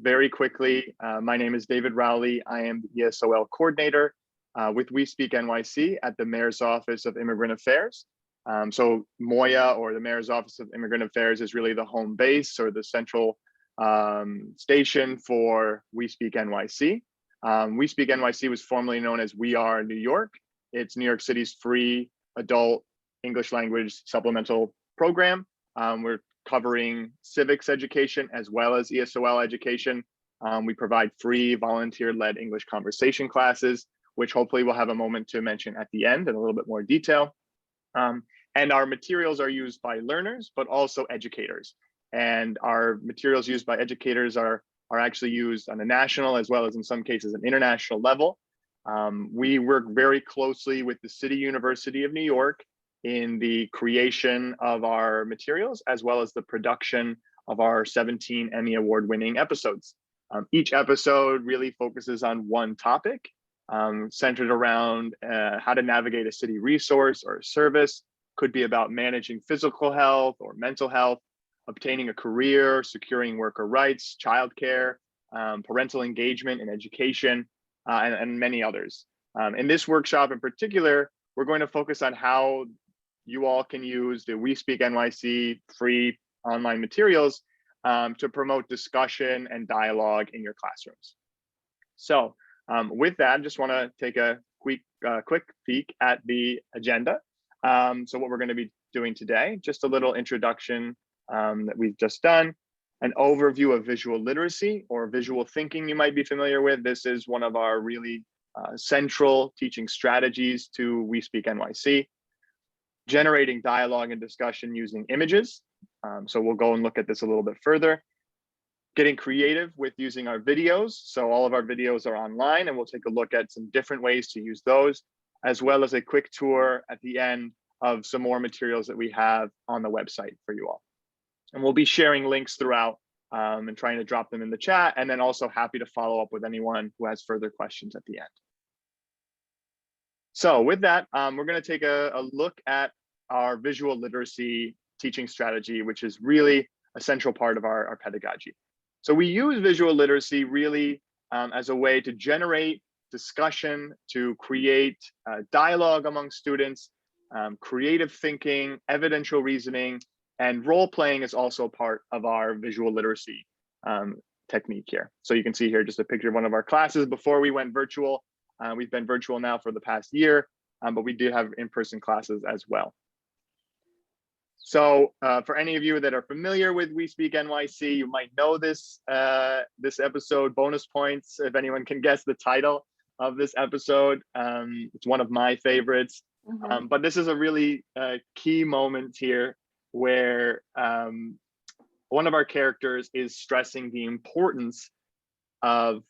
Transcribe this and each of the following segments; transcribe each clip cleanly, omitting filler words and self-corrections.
Very quickly, my name is David Rowley. I am the ESOL coordinator with We Speak NYC at the Mayor's Office of Immigrant Affairs. So MOIA, or the Mayor's Office of Immigrant Affairs, is really the home base or the central station for We Speak NYC. We Speak NYC was formerly known as We Are New York. It's New York City's free adult English language supplemental program. We're covering civics education as well as ESOL education. We provide free volunteer-led English conversation classes, which hopefully we'll have a moment to mention at the end in a little bit more detail. And our materials are used by learners, but also educators. And our materials used by educators are actually used on a national as well as in some cases an international level. We work very closely with the City University of New York in the creation of our materials, as well as the production of our 17 Emmy Award-winning episodes. Each episode really focuses on one topic, centered around how to navigate a city resource or a service. Could be about managing physical health or mental health, obtaining a career, securing worker rights, childcare, parental engagement and education, and many others. In this workshop in particular, we're going to focus on how you all can use the We Speak NYC free online materials to promote discussion and dialogue in your classrooms. So with that, I just want to take a quick peek at the agenda. So what we're going to be doing today, just a little introduction that we've just done, an overview of visual literacy or visual thinking you might be familiar with. This is one of our really central teaching strategies to We Speak NYC. Generating dialogue and discussion using images. So we'll go and look at this a little bit further. Getting creative with using our videos. So all of our videos are online and we'll take a look at some different ways to use those, as well as a quick tour at the end of some more materials that we have on the website for you all. And we'll be sharing links throughout and trying to drop them in the chat, and then also happy to follow up with anyone who has further questions at the end. So with that, we're going to take a look at our visual literacy teaching strategy, which is really a central part of our pedagogy. So we use visual literacy really as a way to generate discussion, to create dialogue among students, creative thinking, evidential reasoning, and role playing is also part of our visual literacy technique here. So you can see here just a picture of one of our classes before we went virtual. We've been virtual now for the past year, but we did have in-person classes as well. So for any of you that are familiar with We Speak NYC, you might know this, this episode, bonus points, if anyone can guess the title of this episode. It's one of my favorites, but this is a really key moment here where one of our characters is stressing the importance of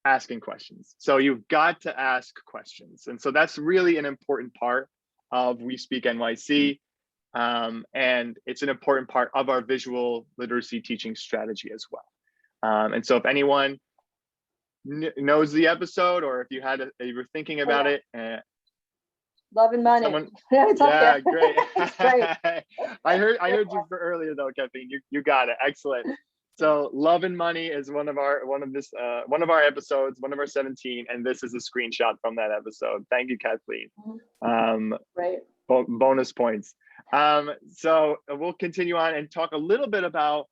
asking questions. So you've got to ask questions. And so that's really an important part of We Speak NYC. And it's an important part of our visual literacy teaching strategy as well. And so if anyone knows the episode, or if you were thinking about it, Love and Money. Yeah, great. I heard you for earlier though, Kathleen. You got it. Excellent. So Love and Money is one of our episodes, one of our 17, and this is a screenshot from that episode. Thank you, Kathleen. Right. Bonus points. So we'll continue on and talk a little bit about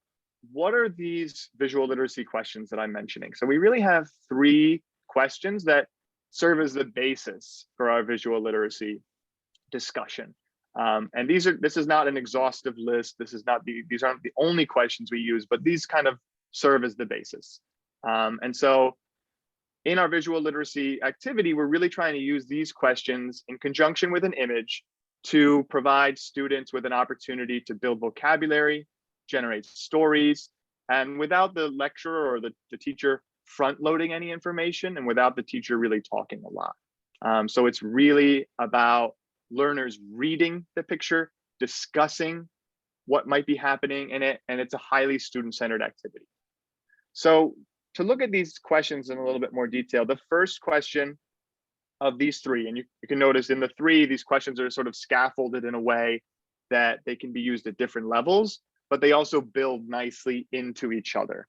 what are these visual literacy questions that I'm mentioning. So we really have 3 questions that serve as the basis for our visual literacy discussion. And this is not an exhaustive list. These aren't the only questions we use, but these kind of serve as the basis. And so in our visual literacy activity, we're really trying to use these questions in conjunction with an image to provide students with an opportunity to build vocabulary, generate stories, and without the lecturer or the teacher front loading any information, and without the teacher really talking a lot. So it's really about learners reading the picture, discussing what might be happening in it, and it's a highly student-centered activity. So to look at these questions in a little bit more detail, the first question of these 3, and you can notice in the 3, these questions are sort of scaffolded in a way that they can be used at different levels. but they also build nicely into each other.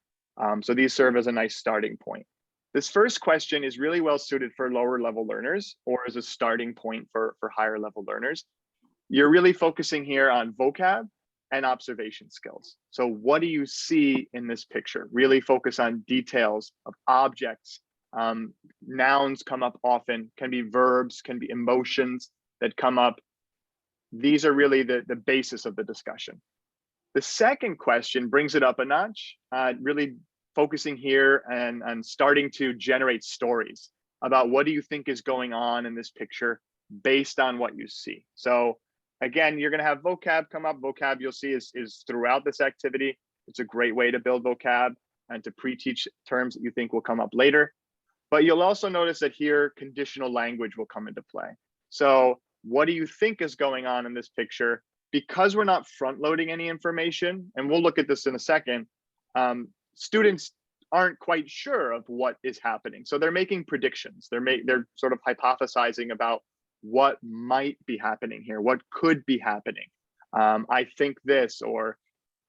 So these serve as a nice starting point. This first question is really well suited for lower level learners or as a starting point for higher level learners. You're really focusing here on vocab and observation skills. So what do you see in this picture? Really focus on details of objects. Nouns come up often, can be verbs, can be emotions that come up. These are really the basis of the discussion. The second question brings it up a notch, really focusing here and starting to generate stories about what do you think is going on in this picture based on what you see. So again, you're going to have vocab come up. Vocab you'll see is throughout this activity. It's a great way to build vocab and to pre-teach terms that you think will come up later. But you'll also notice that here conditional language will come into play. So what do you think is going on in this picture? Because we're not front loading any information, and we'll look at this in a second, students aren't quite sure of what is happening. So they're making predictions. They're sort of hypothesizing about what might be happening here, what could be happening. I think this, or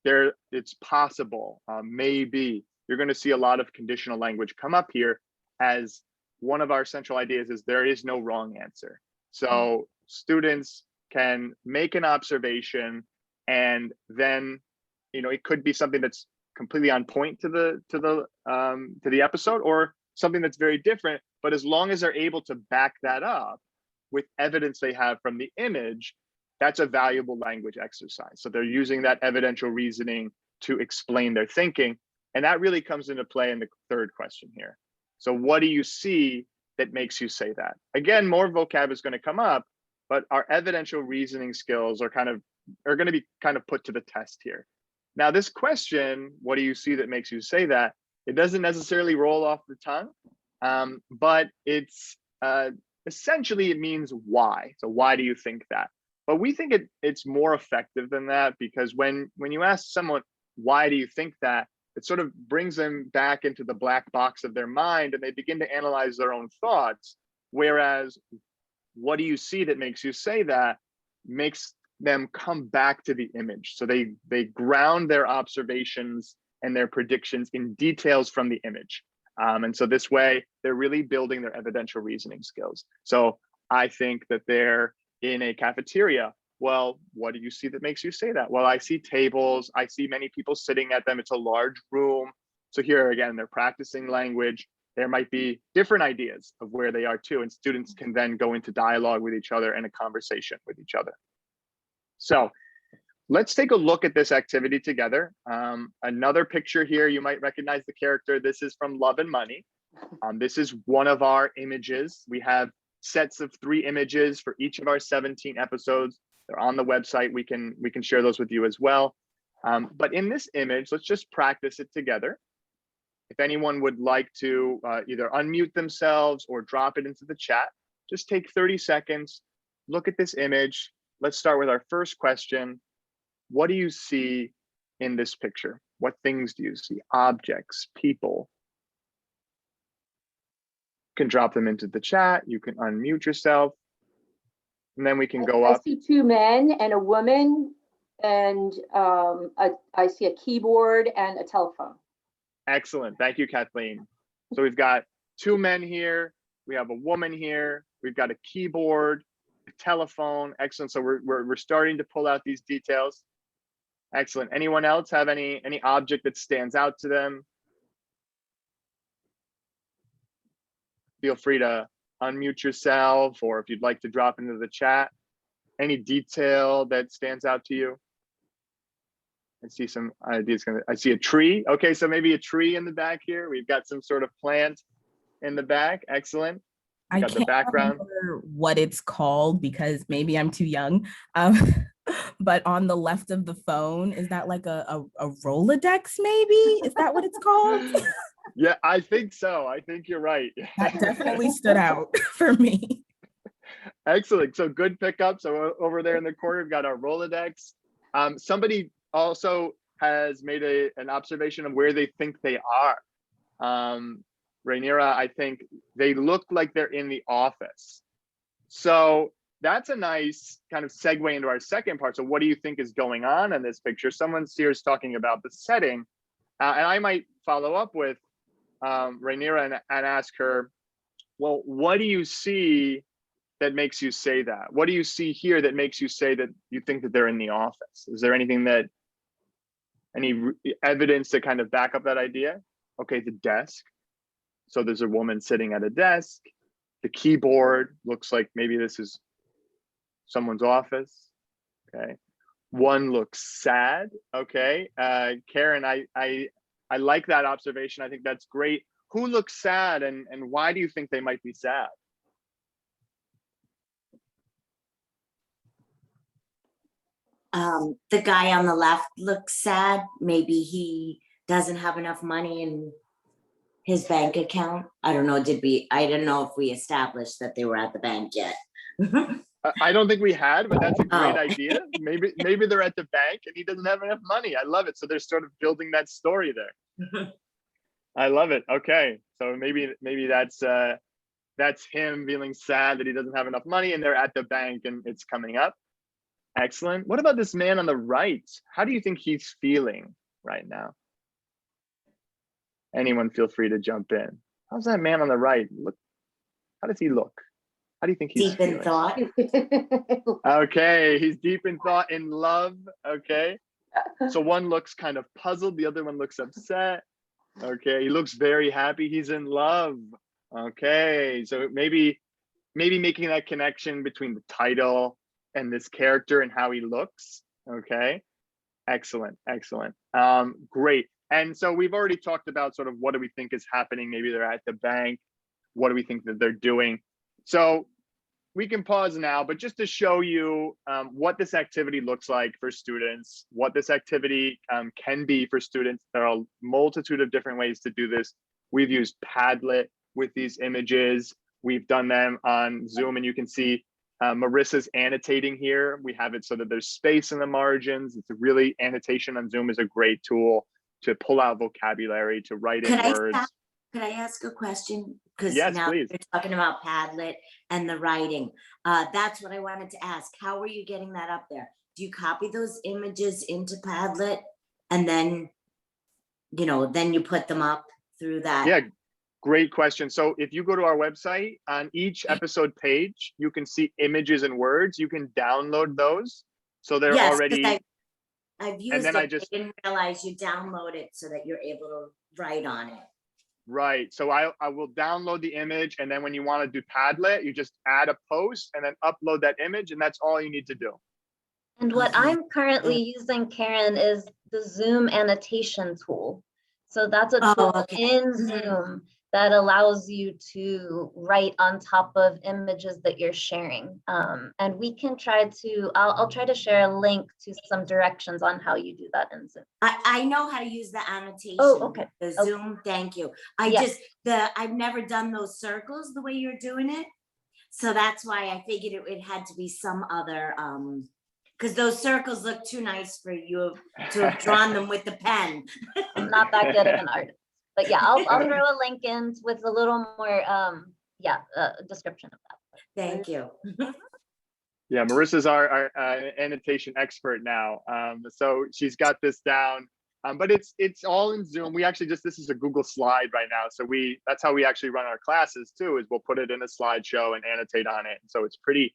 it's possible, maybe. You're going to see a lot of conditional language come up here, as one of our central ideas is there is no wrong answer. So students can make an observation, and then it could be something that's completely on point to the episode, or something that's very different. But as long as they're able to back that up with evidence they have from the image, that's a valuable language exercise. So they're using that evidential reasoning to explain their thinking. And that really comes into play in the third question here. So what do you see that makes you say that? Again, more vocab is going to come up, but our evidential reasoning skills are going to be kind of put to the test here. Now, this question, what do you see that makes you say that? It doesn't necessarily roll off the tongue, but it's essentially it means why. So why do you think that? But we think it's more effective than that, because when you ask someone, why do you think that? It sort of brings them back into the black box of their mind, and they begin to analyze their own thoughts. Whereas, what do you see that makes you say that makes them come back to the image. So they ground their observations and their predictions in details from the image. And so this way, they're really building their evidential reasoning skills. So I think that they're in a cafeteria. Well, what do you see that makes you say that? Well, I see tables. I see many people sitting at them. It's a large room. So here again, they're practicing language. There might be different ideas of where they are too, and students can then go into dialogue with each other and a conversation with each other. So let's take a look at this activity together. Another picture here, you might recognize the character. This is from Love and Money. This is one of our images. We have sets of 3 images for each of our 17 episodes. They're on the website. We can share those with you as well. But in this image, let's just practice it together. If anyone would like to either unmute themselves or drop it into the chat, just take 30 seconds, look at this image. Let's start with our first question. What do you see in this picture? What things do you see? Objects, people. You can drop them into the chat. You can unmute yourself. And then we can go up. I see 2 men and a woman, and I see a keyboard and a telephone. Excellent. Thank you, Kathleen. So we've got 2 men here. We have a woman here. We've got a keyboard, a telephone. Excellent. So we're starting to pull out these details. Excellent. Anyone else have any object that stands out to them? Feel free to unmute yourself, or if you'd like to drop into the chat. Any detail that stands out to you? I see some ideas. I see a tree. Okay, so maybe a tree in the back here. We've got some sort of plant in the back. Excellent. I got the background. remember what it's called because maybe I'm too young. But on the left of the phone, is that like a Rolodex maybe? Is that what it's called? Yeah, I think so. I think you're right. That definitely stood out for me. Excellent. So good pickup. So over there in the corner, we've got our Rolodex. Somebody also has made an observation of where they think they are. Rhaenyra, I think they look like they're in the office. So that's a nice kind of segue into our second part. So what do you think is going on in this picture? Someone here is talking about the setting, and I might follow up with Rhaenyra and ask her, well, what do you see that makes you say that? What do you see here that makes you say that you think that they're in the office? Is there anything that, any evidence to kind of back up that idea? Okay, the desk. So there's a woman sitting at a desk. The keyboard looks like maybe this is someone's office. Okay. One looks sad. Okay. Karen, I like that observation. I think that's great. Who looks sad, and why do you think they might be sad? The guy on the left looks sad. Maybe he doesn't have enough money in his bank account. I don't know. I don't know if we established that they were at the bank yet. I don't think we had, but that's a great Oh. idea. Maybe they're at the bank and he doesn't have enough money. I love it. So they're sort of building that story there. I love it. Okay, so maybe that's him feeling sad that he doesn't have enough money, and they're at the bank and it's coming up. Excellent. What about this man on the right? How do you think he's feeling right now? Anyone feel free to jump in. How's that man on the right look? How does he look? How do you think he's Deep in feeling? thought. Okay, he's deep in thought, in love. Okay, so one looks kind of puzzled, the other one looks upset. Okay, he looks very happy, he's in love. Okay, so maybe making that connection between the title and this character and how he looks. Okay, excellent. Great. And so we've already talked about sort of what do we think is happening. Maybe they're at the bank. What do we think that they're doing? So we can pause now, but just to show you what this activity looks like for students, what this activity can be for students. There are a multitude of different ways to do this. We've used Padlet with these images. We've done them on Zoom, and you can see Marissa's annotating here. We have it so that there's space in the margins. It's a really, annotation on Zoom is a great tool to pull out vocabulary, to write in words. Could I ask a question? Because Yes, now please. we're talking about Padlet and the writing. That's what I wanted to ask. How are you getting that up there? Do you copy those images into Padlet and then, then you put them up through that? Yeah, great question. So if you go to our website, on each episode page, you can see images and words. You can download those. So they're Yes, already. I've used then it. I just didn't realize you download it so that you're able to write on it. Right. So I will download the image, and then when you want to do Padlet, you just add a post and then upload that image, and that's all you need to do. And what Okay. I'm currently using, Karen, is the Zoom annotation tool. So that's a tool in Zoom that allows you to write on top of images that you're sharing. And we can try to, I'll try to share a link to some directions on how you do that in Zoom. I know how to use the annotation. Oh, okay. The Okay. Zoom, thank you. I've never done those circles the way you're doing it. So that's why I figured it had to be some other, because those circles look too nice for you to have drawn them with the pen. I'm not that good of an artist. But yeah, I'll throw a link in with a little more, description of that. Thank you. Yeah, Marissa's our annotation expert now. So she's got this down, but it's all in Zoom. We actually this is a Google slide right now. So that's how we actually run our classes too, is we'll put it in a slideshow and annotate on it. So it's pretty,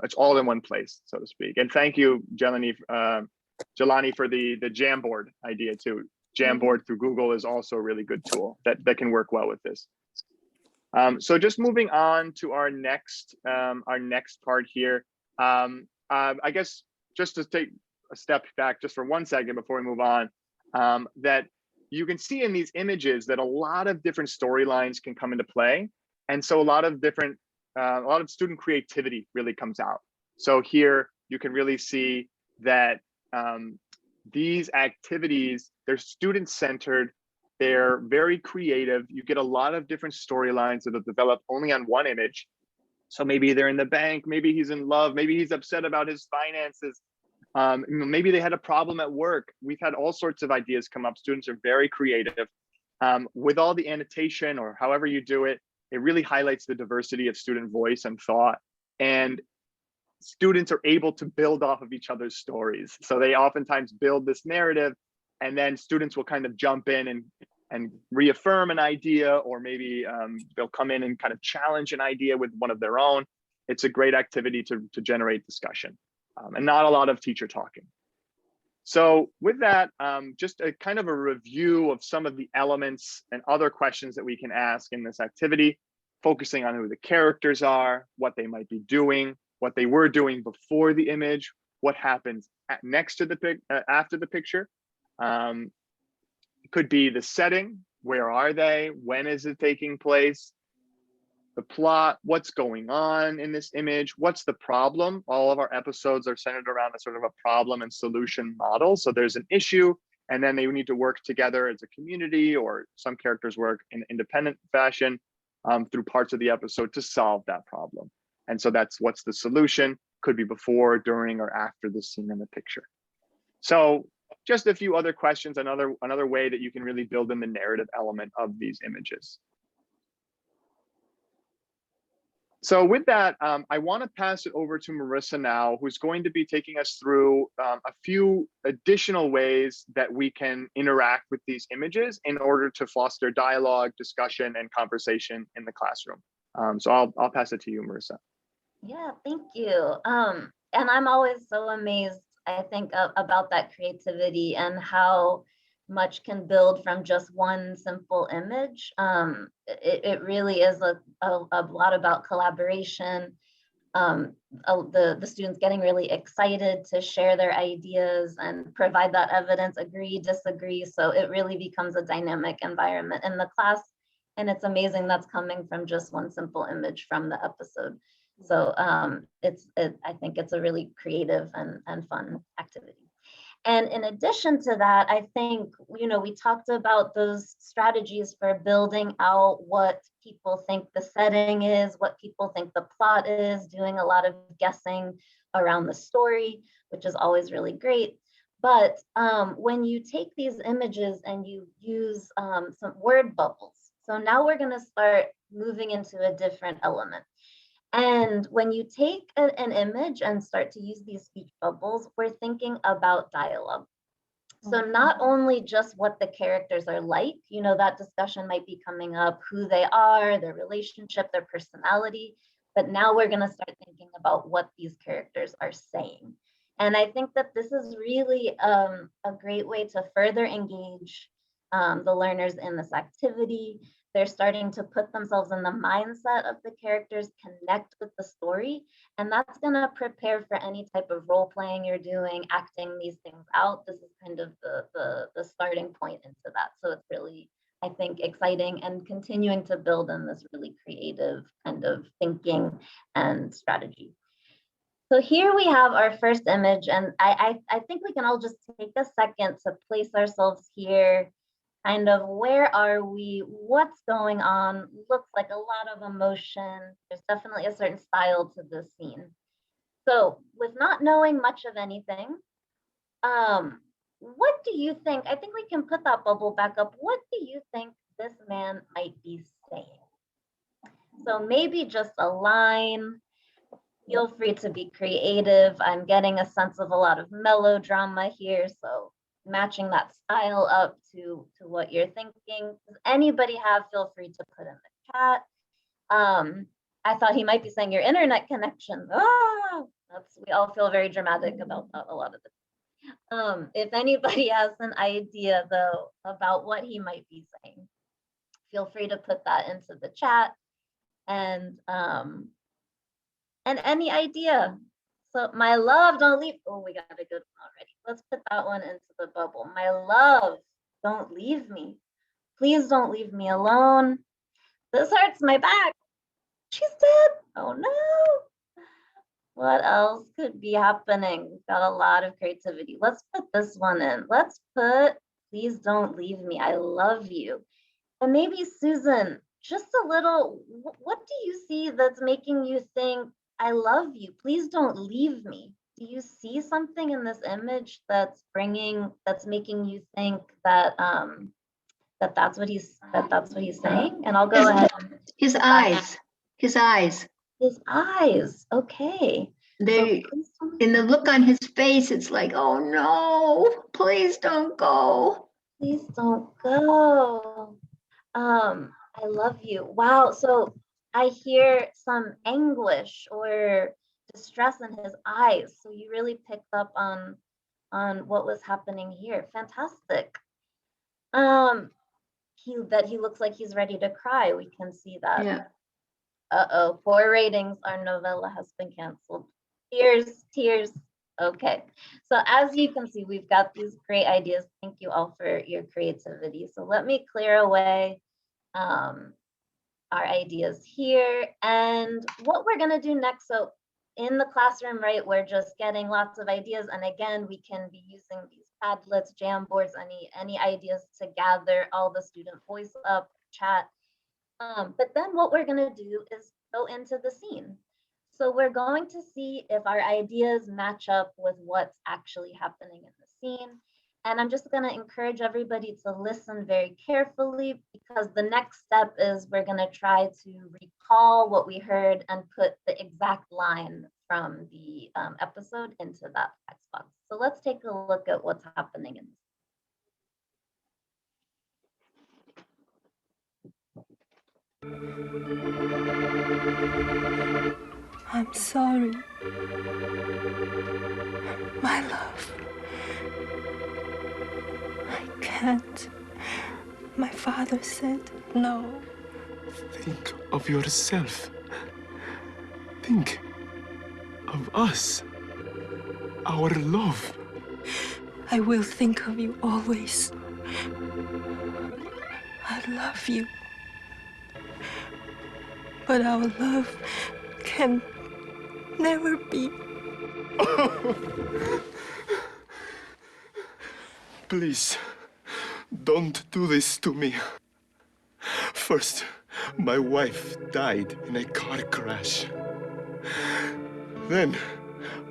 it's all in one place, so to speak. And thank you, Jelani, for the Jamboard idea too. Jamboard through Google is also a really good tool that can work well with this. So just moving on to our next part here. I guess just to take a step back just for 1 second before we move on, that you can see in these images that a lot of different storylines can come into play. And so a lot of student creativity really comes out. So here you can really see that these activities, they're student-centered, they're very creative. You get a lot of different storylines that have developed only on one image. So maybe they're in the bank, maybe he's in love, maybe he's upset about his finances. Maybe they had a problem at work. We've had all sorts of ideas come up. Students are very creative. With all the annotation or however you do it, it really highlights the diversity of student voice and thought. And students are able to build off of each other's stories. So they oftentimes build this narrative, and then students will kind of jump in and reaffirm an idea, or maybe they'll come in and kind of challenge an idea with one of their own. It's a great activity to generate discussion, and not a lot of teacher talking. So with that, just a kind of a review of some of the elements and other questions that we can ask in this activity, focusing on who the characters are, what they might be doing, what they were doing before the image, what happens next to the after the picture. It could be the setting, where are they, when is it taking place, the plot, what's going on in this image, what's the problem. All of our episodes are centered around a sort of a problem and solution model. So there's an issue, and then they need to work together as a community, or some characters work in independent fashion through parts of the episode to solve that problem. And so that's what's the solution, could be before, during, or after the scene in the picture. So just a few other questions, another way that you can really build in the narrative element of these images. So with that, I want to pass it over to Marissa now, who's going to be taking us through a few additional ways that we can interact with these images in order to foster dialogue, discussion, and conversation in the classroom. So I'll pass it to you, Marissa. Yeah, thank you. And I'm always so amazed, I think, about that creativity and how much can build from just one simple image. It really is a lot about collaboration, the students getting really excited to share their ideas and provide that evidence, agree, disagree. So it really becomes a dynamic environment in the class. And it's amazing that's coming from just one simple image from the episode. So I think it's a really creative and fun activity. And in addition to that, I think, we talked about those strategies for building out what people think the setting is, what people think the plot is, doing a lot of guessing around the story, which is always really great. But when you take these images and you use some word bubbles, so now we're going to start moving into a different element. And when you take an image and start to use these speech bubbles, we're thinking about dialogue. So not only just what the characters are like, that discussion might be coming up, who they are, their relationship, their personality, but now we're going to start thinking about what these characters are saying. And I think that this is really a great way to further engage the learners in this activity. They're starting to put themselves in the mindset of the characters, connect with the story, and that's going to prepare for any type of role playing you're doing, acting these things out. This is kind of the starting point into that. So it's really, I think, exciting and continuing to build in this really creative kind of thinking and strategy. So here we have our first image, and I think we can all just take a second to place ourselves here. Kind of, where are we? What's going on? Looks like a lot of emotion. There's definitely a certain style to this scene. So with not knowing much of anything, what do you think? I think we can put that bubble back up. What do you think this man might be saying? So maybe just a line. Feel free to be creative. I'm getting a sense of a lot of melodrama here. So matching that style up to what you're thinking. Does anybody have, feel free to put in the chat. I thought he might be saying your internet connection. We all feel very dramatic about that a lot of the time. If anybody has an idea though about what he might be saying, feel free to put that into the chat. And any idea. So my love, don't leave. Oh, we got a good one already. Let's put that one into the bubble. My love, don't leave me. Please don't leave me alone. This hurts my back. She's dead. Oh no. What else could be happening? We've got a lot of creativity. Let's put this one in. Let's put, please don't leave me. I love you. And maybe Susan, just a little, what do you see that's making you think, I love you, please don't leave me? Do you see something in this image that's making you think that that's what he's saying? And I'll go ahead. His eyes. His eyes. Okay. they, in the look on his face, it's like, oh no, please don't go. Please don't go. I love you. Wow. So I hear some anguish or distress in his eyes. So you really picked up on what was happening here. Fantastic. He looks like he's ready to cry. We can see that. Yeah. Uh-oh, poor ratings. Our novella has been canceled. Tears. Okay. So as you can see, we've got these great ideas. Thank you all for your creativity. So let me clear away our ideas here. And what we're gonna do next, so in the classroom, right, we're just getting lots of ideas. And again, we can be using these Padlets, Jamboards, any ideas to gather all the student voice up, chat. But then what we're gonna do is go into the scene. So we're going to see if our ideas match up with what's actually happening in the scene. And I'm just gonna encourage everybody to listen very carefully, because the next step is we're gonna try to recall what we heard and put the exact line from the episode into that text box. So let's take a look at what's happening in I'm sorry. My love. I can't. My father said no. Think of yourself. Think of us. Our love. I will think of you always. I love you. But our love can never be. Please, don't do this to me. First, my wife died in a car crash. Then,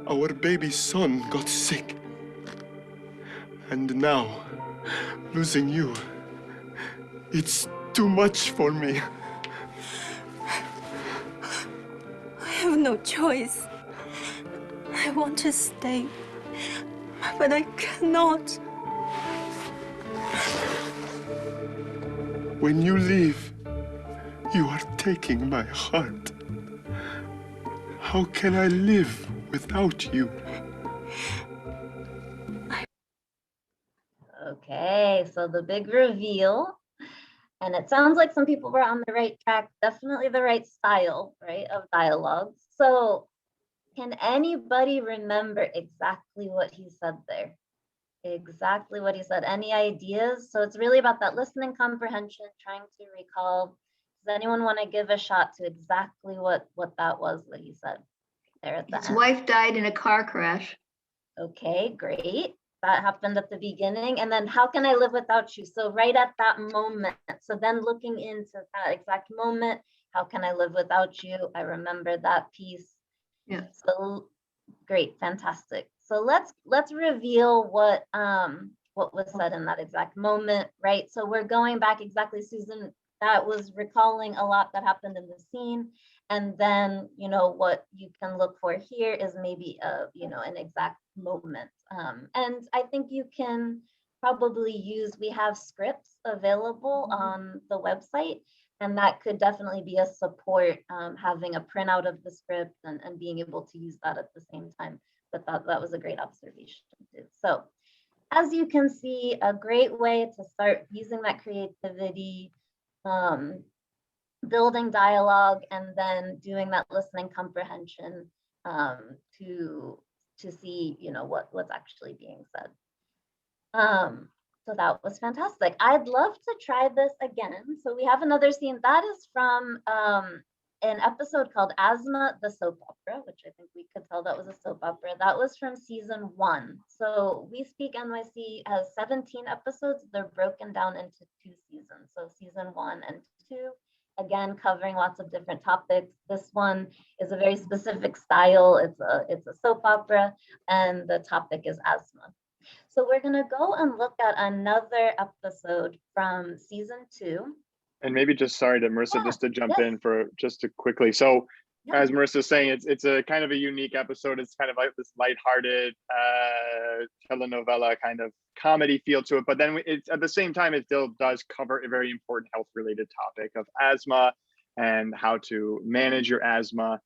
our baby son got sick. And now, losing you, it's too much for me. I have no choice. I want to stay, but I cannot. When you leave, you are taking my heart. How can I live without you? Okay, so the big reveal, and it sounds like some people were on the right track, definitely the right style, right, of dialogue. So can anybody remember exactly what he said there? Exactly what he said. Any ideas? So it's really about that listening comprehension, trying to recall. Does anyone want to give a shot to exactly what that was that he said there at the His end? wife died in a car crash. Okay, great. That happened at the beginning. And then how can I live without you? So right at that moment. So then looking into that exact moment, how can I live without you? I remember that piece. Yeah. So great, fantastic. So let's reveal what was said in that exact moment, right? So we're going back exactly, Susan, that was recalling a lot that happened in the scene. And then, you know, what you can look for here is maybe an exact moment. And I think you can probably use, we have scripts available on the website, and that could definitely be a support, having a printout of the script and being able to use that at the same time. But that was a great observation too. So as you can see, a great way to start using that creativity, building dialogue, and then doing that listening comprehension to see, you know, what's actually being said. So that was fantastic. I'd love to try this again. So we have another scene that is from an episode called Asthma, the soap opera, which I think we could tell that was a soap opera. That was from season 1. So We Speak NYC has 17 episodes. They're broken down into 2 seasons. So season 1 and 2, again, covering lots of different topics. This one is a very specific style. It's a soap opera, and the topic is asthma. So we're gonna go and look at another episode from season 2. And maybe just sorry to Marissa, just to jump in for just to quickly. So as Marissa's saying, it's a kind of a unique episode. It's kind of like this lighthearted telenovela kind of comedy feel to it, but then it's at the same time it still does cover a very important health related topic of asthma and how to manage your asthma,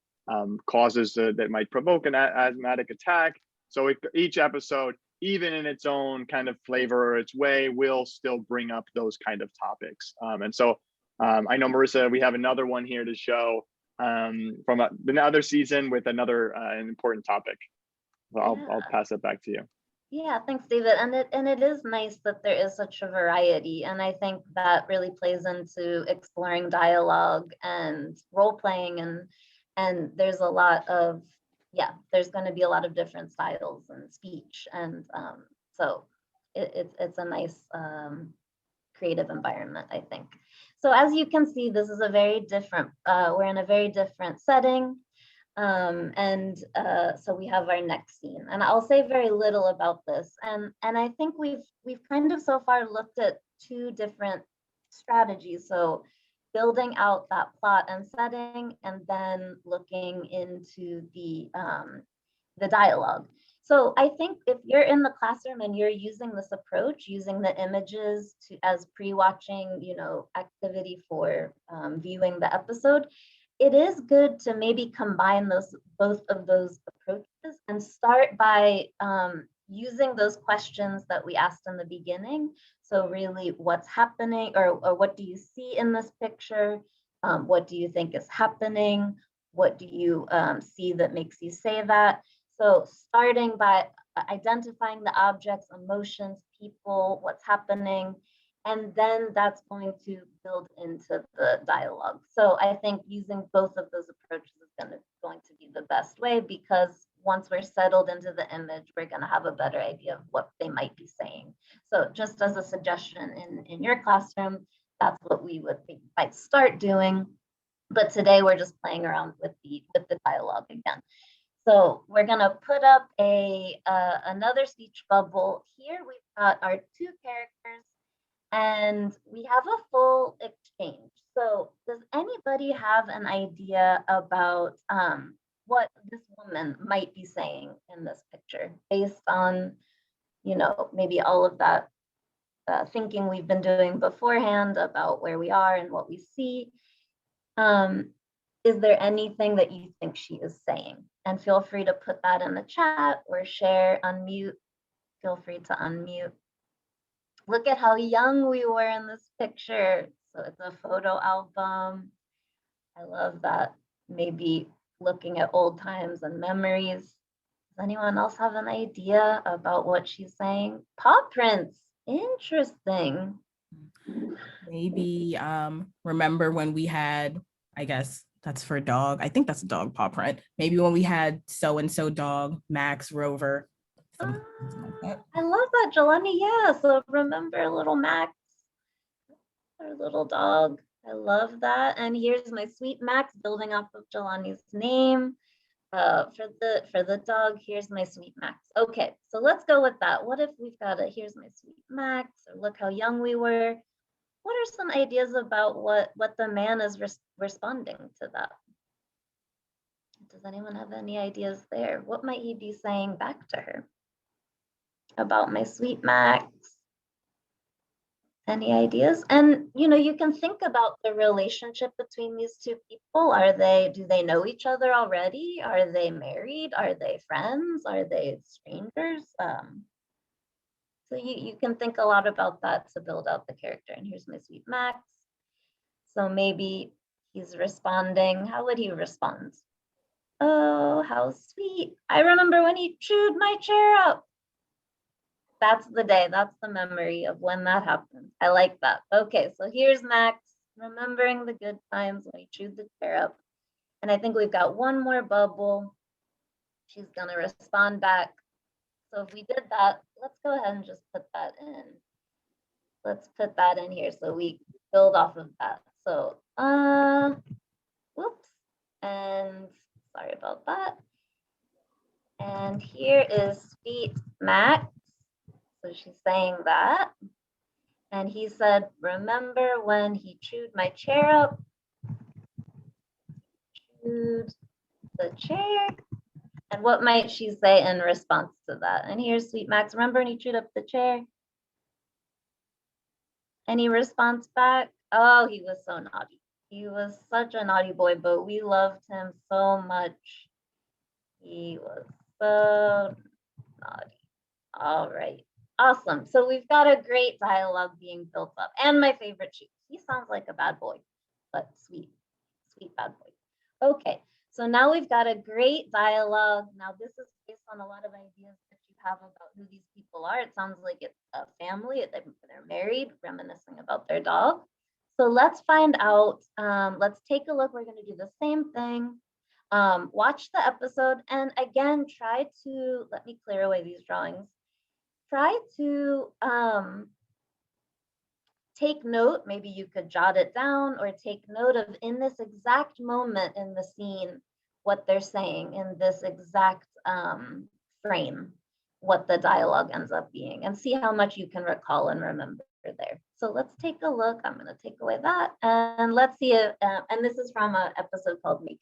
causes that might provoke an asthmatic attack. So each episode, even in its own kind of flavor or its way, will still bring up those kind of topics. And so I know, Marissa, we have another one here to show from another season with another an important topic. So I'll pass it back to you. Yeah, thanks, David. And it is nice that there is such a variety. And I think that really plays into exploring dialogue and role playing. And there's a lot of, there's going to be a lot of different styles and speech. And so it's a nice creative environment, I think. So as you can see, this is a very different, we're in a very different setting. So we have our next scene, and I'll say very little about this. And I think we've kind of so far looked at two different strategies. So building out that plot and setting, and then looking into the dialogue. So I think if you're in the classroom and you're using this approach, using the images as pre-watching, activity for viewing the episode, it is good to maybe combine both of those approaches and start by using those questions that we asked in the beginning. So really, what's happening, or what do you see in this picture? What do you think is happening? What do you see that makes you say that? So starting by identifying the objects, emotions, people, what's happening, and then that's going to build into the dialogue. So I think using both of those approaches is going to be the best way, because once we're settled into the image, we're going to have a better idea of what they might be saying. So just as a suggestion in your classroom, that's what we might start doing. But today we're just playing around with the dialogue again. So we're going to put up another speech bubble. Here we've got our two characters, and we have a full exchange. So does anybody have an idea about what this woman might be saying in this picture, based on, maybe all of that thinking we've been doing beforehand about where we are and what we see? Is there anything that you think she is saying? And feel free to put that in the chat or share, unmute. Feel free to unmute. Look at how young we were in this picture. So it's a photo album. I love that. Maybe looking at old times and memories. Does anyone else have an idea about what she's saying? Paw prints. Interesting. Maybe remember when we had, I guess that's for dog. I think that's a dog paw print. Maybe when we had so-and-so dog, Max, Rover. Something like that. I love that, Jelani. Yeah, so remember little Max, our little dog. I love that. And here's my sweet Max, building off of Jelani's name. For the dog, here's my sweet Max. Okay, so let's go with that. What if we've got here's my sweet Max, or look how young we were. What are some ideas about what the man is responding to that? Does anyone have any ideas there? What might he be saying back to her about my sweet Max? Any ideas? And you can think about the relationship between these two people. Do they know each other already? Are they married? Are they friends? Are they strangers? So you can think a lot about that to build out the character. And here's my sweet Max. So maybe he's responding. How would he respond? Oh, how sweet. I remember when he chewed my chair up. That's the day, that's the memory of when that happened. I like that. Okay, so here's Max remembering the good times when he chewed the chair up. And I think we've got one more bubble. She's gonna respond back. So if we did that, let's go ahead and just put that in. Let's put that in here so we build off of that. So, whoops, and sorry about that. And here is sweet Max. So she's saying that. And he said, remember when he chewed my chair up? Chewed the chair. And what might she say in response to that? And here's Sweet Max. Remember when he chewed up the chair? Any response back? Oh, he was so naughty. He was such a naughty boy, but we loved him so much. He was so naughty. All right. Awesome. So we've got a great dialogue being built up. And my favorite chief. He sounds like a bad boy, but sweet, sweet bad boy. Okay. So now we've got a great dialogue. Now this is based on a lot of ideas that you have about who these people are. It sounds like it's a family. They're married, reminiscing about their dog. So let's find out. Let's take a look. We're going to do the same thing. Watch the episode and again, try to, let me clear away these drawings. Try to take note, maybe you could jot it down or take note of in this exact moment in the scene, what they're saying in this exact frame, what the dialogue ends up being, and see how much you can recall and remember there. So let's take a look. I'm going to take away that and let's see if, and this is from an episode called Making,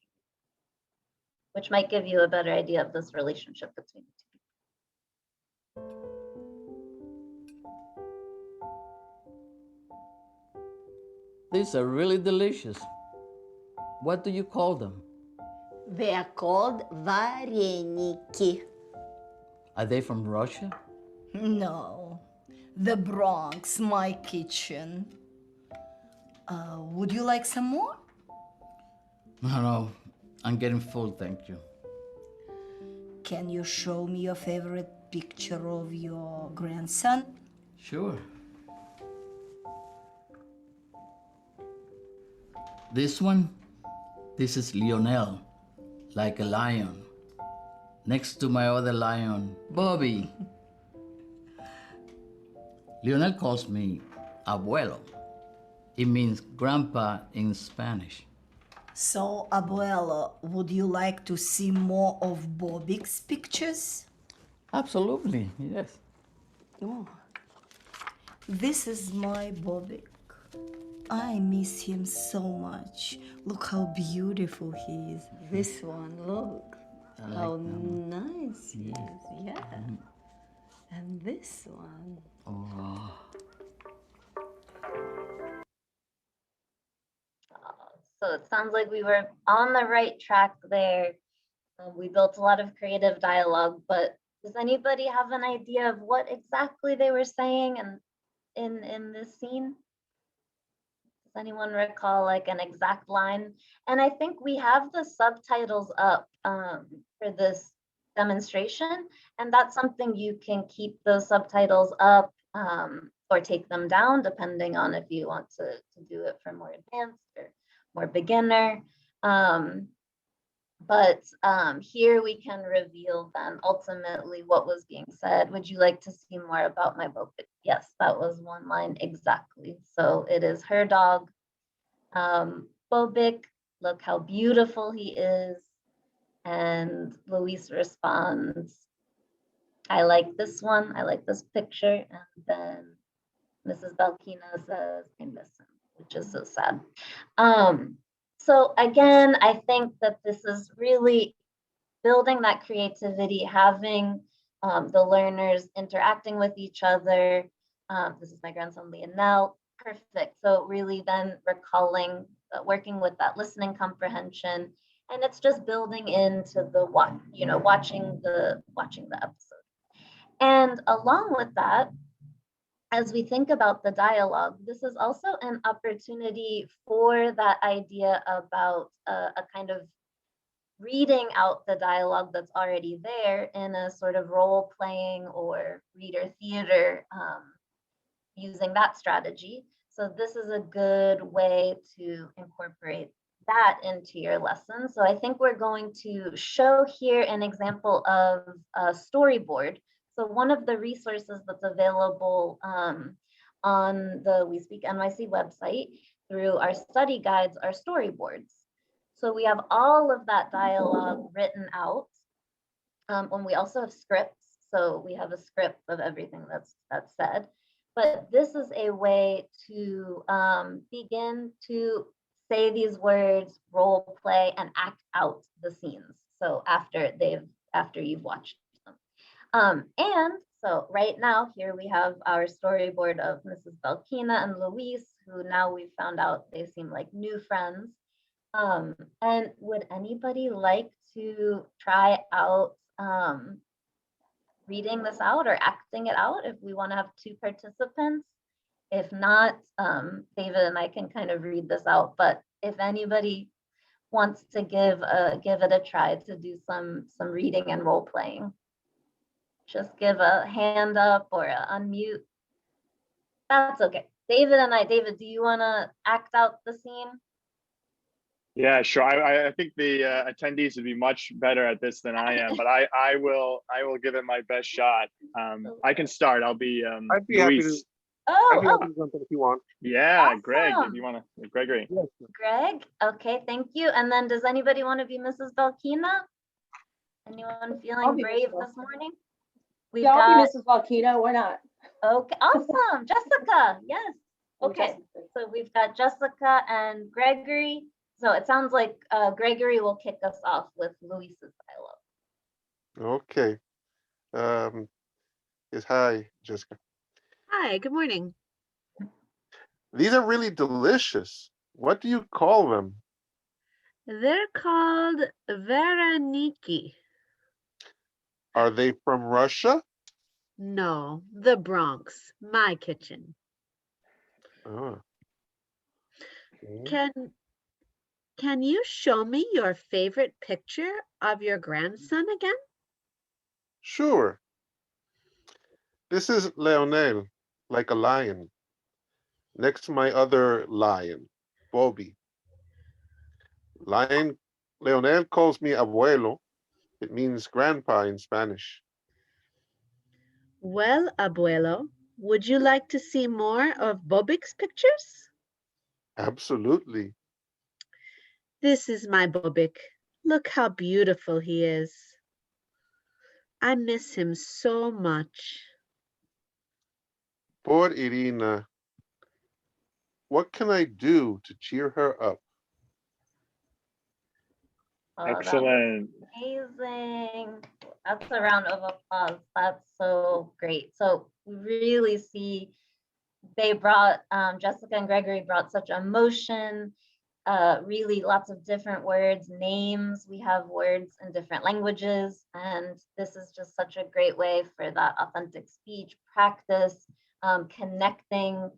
which might give you a better idea of this relationship between the two people. These are really delicious. What do you call them? They are called вареники. Are they from Russia? No, the Bronx, my kitchen. Would you like some more? No, I'm getting full, thank you. Can you show me your favorite picture of your grandson? Sure. This one, this is Lionel, like a lion. Next to my other lion, Bobby. Lionel calls me abuelo. It means grandpa in Spanish. So, abuelo, would you like to see more of Bobik's pictures? Absolutely, yes. Oh. This is my Bobik. I miss him so much. Look how beautiful he is. This one, look. I like How that one. nice he is, yeah. And this one. Oh. So it sounds like we were on the right track there. We built a lot of creative dialogue, but does anybody have an idea of what exactly they were saying in this scene? Does anyone recall like an exact line? And I think we have the subtitles up for this demonstration, and that's something you can keep those subtitles up or take them down depending on if you want to do it for more advanced or more beginner. But here we can reveal then ultimately what was being said. Would you like to see more about my Bobik? Yes, that was one line exactly. So it is her dog, Bobik. Look how beautiful he is. And Luis responds, I like this one. I like this picture. And then Mrs. Belkina says, I miss him, which is so sad. So again, I think that this is really building that creativity, having the learners interacting with each other. This is my grandson, Lionel. Perfect. So really then recalling, working with that listening comprehension, and it's just building into the watching the episode. And along with that, as we think about the dialogue, this is also an opportunity for that idea about a kind of reading out the dialogue that's already there in a sort of role playing or reader theater, using that strategy. So this is a good way to incorporate that into your lesson. So I think we're going to show here an example of a storyboard. So one of the resources that's available on the We Speak NYC website through our study guides are storyboards. So we have all of that dialogue written out. And we also have scripts. So we have a script of everything that's said. But this is a way to begin to say these words, role play, and act out the scenes. So after you've watched them. And so right now here we have our storyboard of Mrs. Belkina and Luis, who now we've found out they seem like new friends. And would anybody like to try out reading this out or acting it out if we want to have 2 participants? If not, David and I can kind of read this out, but if anybody wants to give it a try to do some reading and role playing, just give a hand up or a unmute. That's okay. David, do you want to act out the scene? Yeah, sure. I think the attendees would be much better at this than I am, but I will give it my best shot. I can start. I'll be I'd be happy to. Luis. I'd be Oh, happy to jump in if you want. Yeah, Greg, if awesome. you want to, Gregory. Yes. Greg, okay, thank you. And then does anybody want to be Mrs. Belkina? Anyone feeling be brave Mrs. this morning? We've Yeah, I'll got, be Mrs. Valkina, why not? okay, awesome, Jessica, yes. Oh, Okay, Jessica. so we've got Jessica and Gregory. So it sounds like Gregory will kick us off with Luis's dialogue. Okay. Yes. Hi, Jessica. Hi, good morning. These are really delicious. What do you call them? They're called Veroniki. Are they from Russia? No, the Bronx, my kitchen. Oh. Okay. Can you show me your favorite picture of your grandson again? Sure. This is Leonel, like a lion, next to my other lion, Bobby. Leonel calls me abuelo. It means grandpa in Spanish. Well, abuelo, would you like to see more of Bobik's pictures? Absolutely. This is my Bobik. Look how beautiful he is. I miss him so much. Poor Irina. What can I do to cheer her up? Oh, that was Excellent. amazing. That's a round of applause. That's so great. So we really see they brought, Jessica and Gregory brought such emotion, really lots of different words, names. We have words in different languages, and this is just such a great way for that authentic speech practice, connecting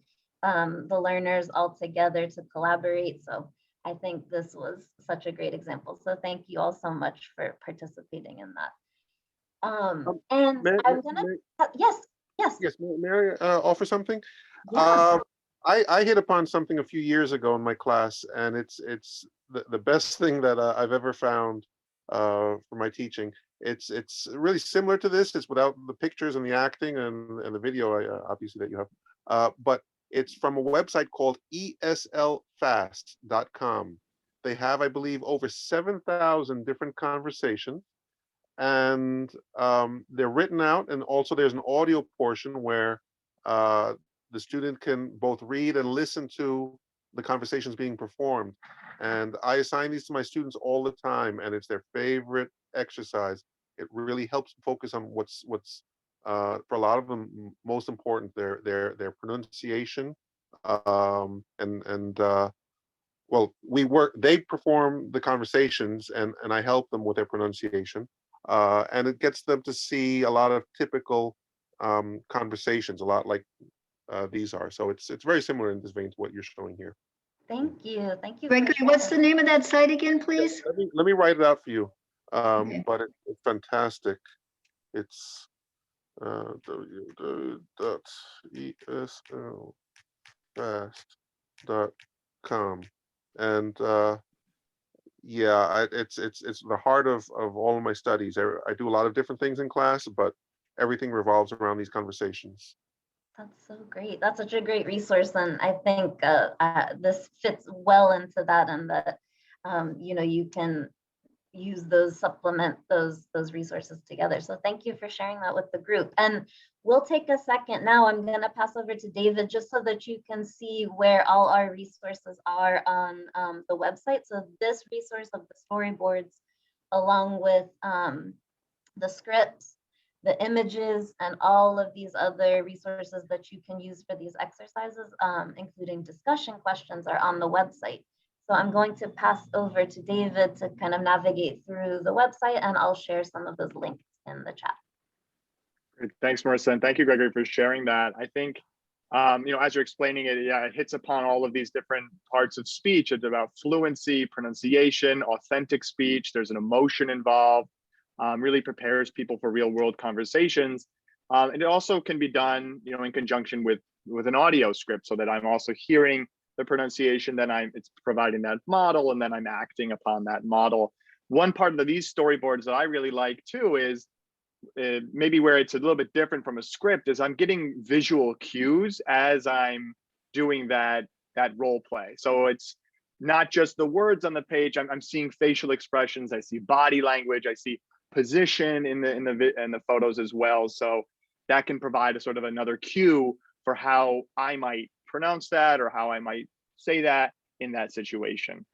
the learners all together to collaborate. So I think this was such a great example. So thank you all so much for participating in that. And I'm gonna, yes. Yes, may I offer something? Yeah. I hit upon something a few years ago in my class, and it's the best thing that I've ever found for my teaching. It's really similar to this. It's without the pictures and the acting and the video, obviously, that you have. But it's from a website called eslfast.com. They have, I believe, over 7,000 different conversations, and they're written out, and also there's an audio portion where the student can both read and listen to the conversations being performed. And I assign these to my students all the time, and it's their favorite exercise. It really helps focus on what's for a lot of them most important, their pronunciation, well, they perform the conversations, and I help them with their pronunciation. And it gets them to see a lot of typical conversations, a lot like these are. So it's very similar in this vein to what you're showing here. Thank you. Thank you. Gregory, what's the name of that site again, please? Let me write it out for you. Okay. But it's fantastic. It's www.eslfast.com. And yeah, it's the heart of all of my studies. I do a lot of different things in class, but everything revolves around these conversations. That's so great. That's such a great resource, and I think this fits well into that, and that you can use those, supplement those resources together. So thank you for sharing that with the group. And we'll take a second now. I'm going to pass over to David just so that you can see where all our resources are on the website. So this resource of the storyboards along with the scripts, the images, and all of these other resources that you can use for these exercises, including discussion questions, are on the website. So I'm going to pass over to David to kind of navigate through the website, and I'll share some of those links in the chat. Great. Thanks, Marissa, and thank you, Gregory, for sharing that. I think, as you're explaining it, yeah, it hits upon all of these different parts of speech. It's about fluency, pronunciation, authentic speech. There's an emotion involved. Really prepares people for real-world conversations, and it also can be done, in conjunction with an audio script, so that I'm also hearing the pronunciation. Then it's providing that model, and then I'm acting upon that model. One part of these storyboards that I really like too is maybe where it's a little bit different from a script is I'm getting visual cues as I'm doing that role play. So it's not just the words on the page. I'm seeing facial expressions. I see body language. I see position in the photos as well. So that can provide a sort of another cue for how I might pronounce that or how I might say that in that situation.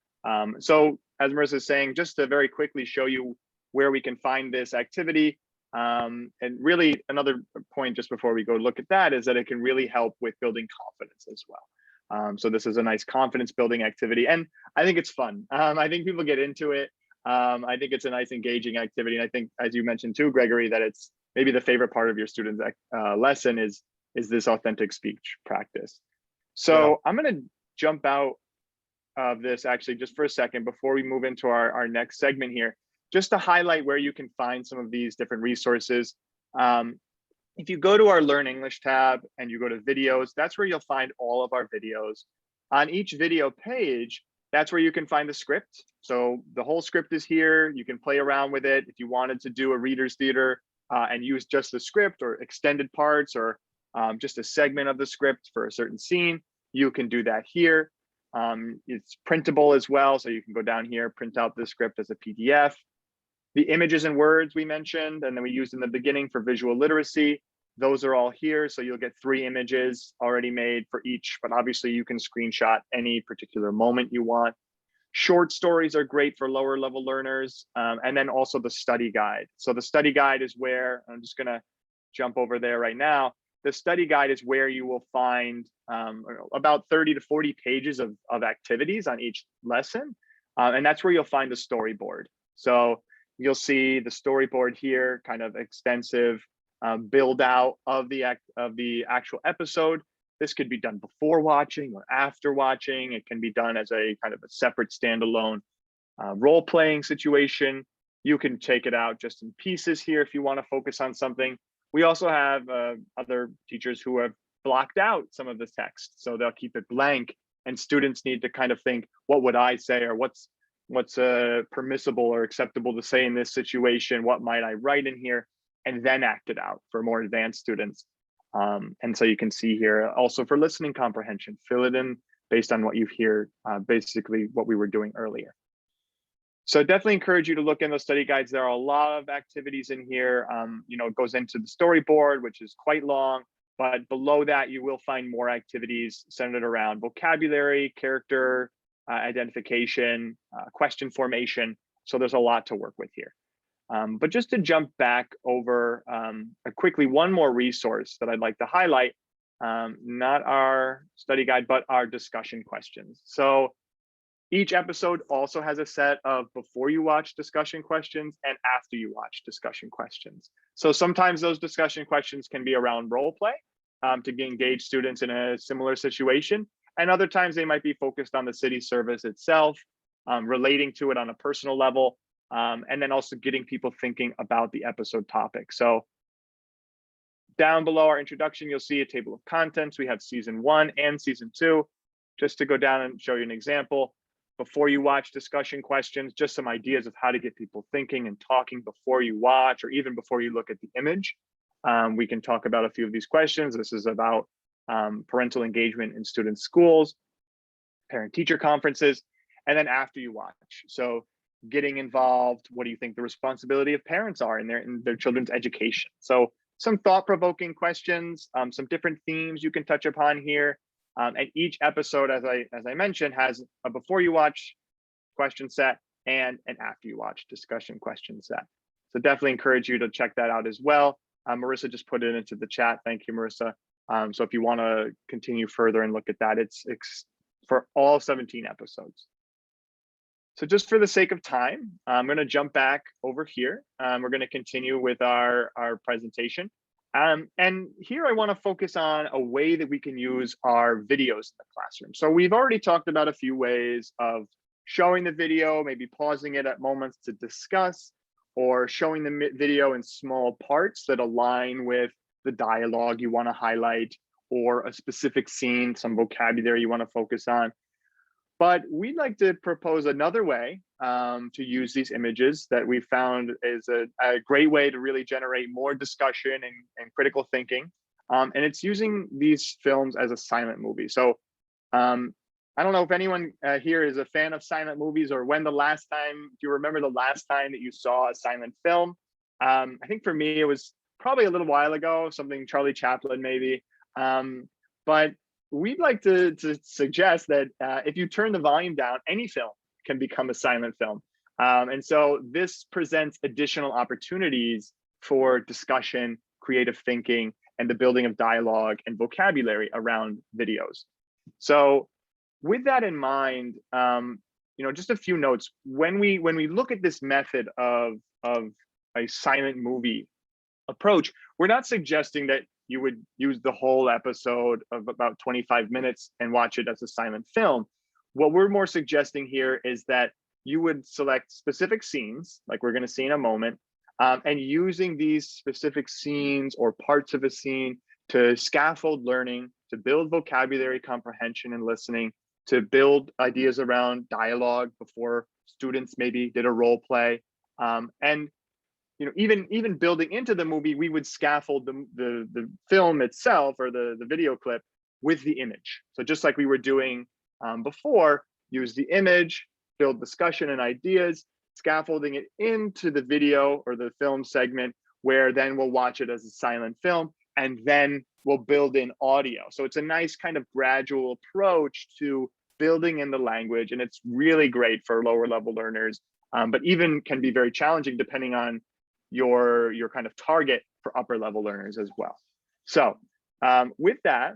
So as Marissa is saying, just to very quickly show you where we can find this activity. And really another point just before we go look at that is that it can really help with building confidence as well. So this is a nice confidence building activity, and I think it's fun. I think people get into it. I think it's a nice engaging activity. And I think, as you mentioned too, Gregory, that it's maybe the favorite part of your students' lesson is this authentic speech practice. So yeah. I'm gonna jump out of this actually just for a second before we move into our next segment here, just to highlight where you can find some of these different resources. If you go to our Learn English tab and you go to videos, that's where you'll find all of our videos. On each video page, that's where you can find the script. So the whole script is here. You can play around with it. If you wanted to do a reader's theater and use just the script or extended parts or just a segment of the script for a certain scene, you can do that here. It's printable as well. So you can go down here, print out the script as a PDF. The images and words we mentioned, and then we used in the beginning for visual literacy, those are all here. So you'll get 3 images already made for each, but obviously you can screenshot any particular moment you want. Short stories are great for lower level learners. And then also the study guide. So the study guide is where, I'm just gonna jump over there right now. The study guide is where you will find about 30 to 40 pages of activities on each lesson. And that's where you'll find the storyboard. So you'll see the storyboard here, kind of extensive build out of the actual episode. This could be done before watching or after watching. It can be done as a kind of a separate standalone role-playing situation. You can take it out just in pieces here if you want to focus on something. We also have other teachers who have blocked out some of the text, so they'll keep it blank, and students need to kind of think, what would I say, or what's permissible or acceptable to say in this situation? What might I write in here? And then act it out for more advanced students. And so you can see here also for listening comprehension, fill it in based on what you hear, basically what we were doing earlier. So definitely encourage you to look in those study guides. There are a lot of activities in here. It goes into the storyboard, which is quite long, but below that you will find more activities centered around vocabulary, character identification, question formation. So there's a lot to work with here. But just to jump back over quickly, one more resource that I'd like to highlight, not our study guide, but our discussion questions. So each episode also has a set of before you watch discussion questions and after you watch discussion questions. So sometimes those discussion questions can be around role play to engage students in a similar situation. And other times they might be focused on the city service itself, relating to it on a personal level, and then also getting people thinking about the episode topic. So down below our introduction, you'll see a table of contents. We have season 1 and season 2. Just to go down and show you an example, before you watch discussion questions, just some ideas of how to get people thinking and talking before you watch, or even before you look at the image. We can talk about a few of these questions. This is about parental engagement in student schools, parent-teacher conferences, and then after you watch. So getting involved, what do you think the responsibility of parents are in their children's education? So some thought-provoking questions, some different themes you can touch upon here. And each episode, as I mentioned, has a before you watch question set and an after you watch discussion question set. So definitely encourage you to check that out as well. Marissa just put it into the chat. Thank you, Marissa. So if you want to continue further and look at that, it's for all 17 episodes. So just for the sake of time, I'm going to jump back over here. We're going to continue with our presentation. And here I want to focus on a way that we can use our videos in the classroom. So we've already talked about a few ways of showing the video, maybe pausing it at moments to discuss, or showing the video in small parts that align with the dialogue you want to highlight, or a specific scene, some vocabulary you want to focus on. But we'd like to propose another way to use these images that we found is a great way to really generate more discussion and critical thinking. And it's using these films as a silent movie. So I don't know if anyone here is a fan of silent movies, or when the last time, do you remember the last time that you saw a silent film? I think for me, it was probably a little while ago, something Charlie Chaplin maybe. But we'd like to suggest that if you turn the volume down, any film can become a silent film. And so this presents additional opportunities for discussion, creative thinking, and the building of dialogue and vocabulary around videos. So with that in mind, just a few notes. When we look at this method of a silent movie approach, we're not suggesting that you would use the whole episode of about 25 minutes and watch it as a silent film. What we're more suggesting here is that you would select specific scenes, like we're going to see in a moment, and using these specific scenes or parts of a scene to scaffold learning, to build vocabulary comprehension and listening, to build ideas around dialogue before students maybe did a role play. And even building into the movie, we would scaffold the film itself, or the video clip, with the image. So just like we were doing before, use the image, build discussion and ideas, scaffolding it into the video or the film segment, where then we'll watch it as a silent film, and then we'll build in audio. So it's a nice kind of gradual approach to building in the language, and it's really great for lower level learners, but even can be very challenging depending on your kind of target for upper level learners as well. So with that,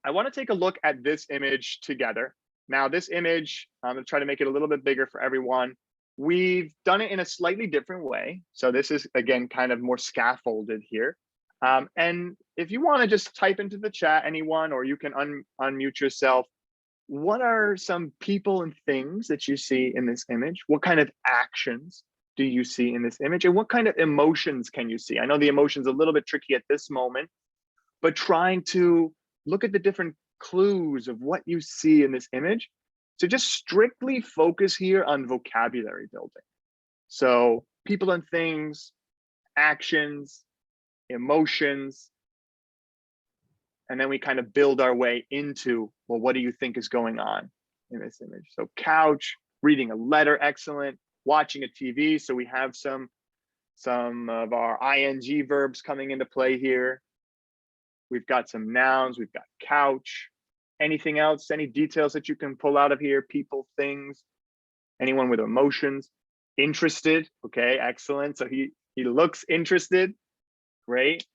I want to take a look at this image together. Now this image, I'm going to try to make it a little bit bigger for everyone. We've done it in a slightly different way. So this is, again, kind of more scaffolded here. And if you want to just type into the chat, anyone, or you can unmute yourself, what are some people and things that you see in this image? What kind of actions do you see in this image? And what kind of emotions can you see? I know the emotion's a little bit tricky at this moment, but trying to look at the different clues of what you see in this image. So just strictly focus here on vocabulary building. So people and things, actions, emotions, and then we kind of build our way into, well, what do you think is going on in this image? So couch, reading a letter, excellent. Watching a TV, so we have some of our ing verbs coming into play here. We've got some nouns, we've got couch. Anything else, any details that you can pull out of here? People, things, anyone with emotions? Interested, okay, excellent. So he looks interested, great.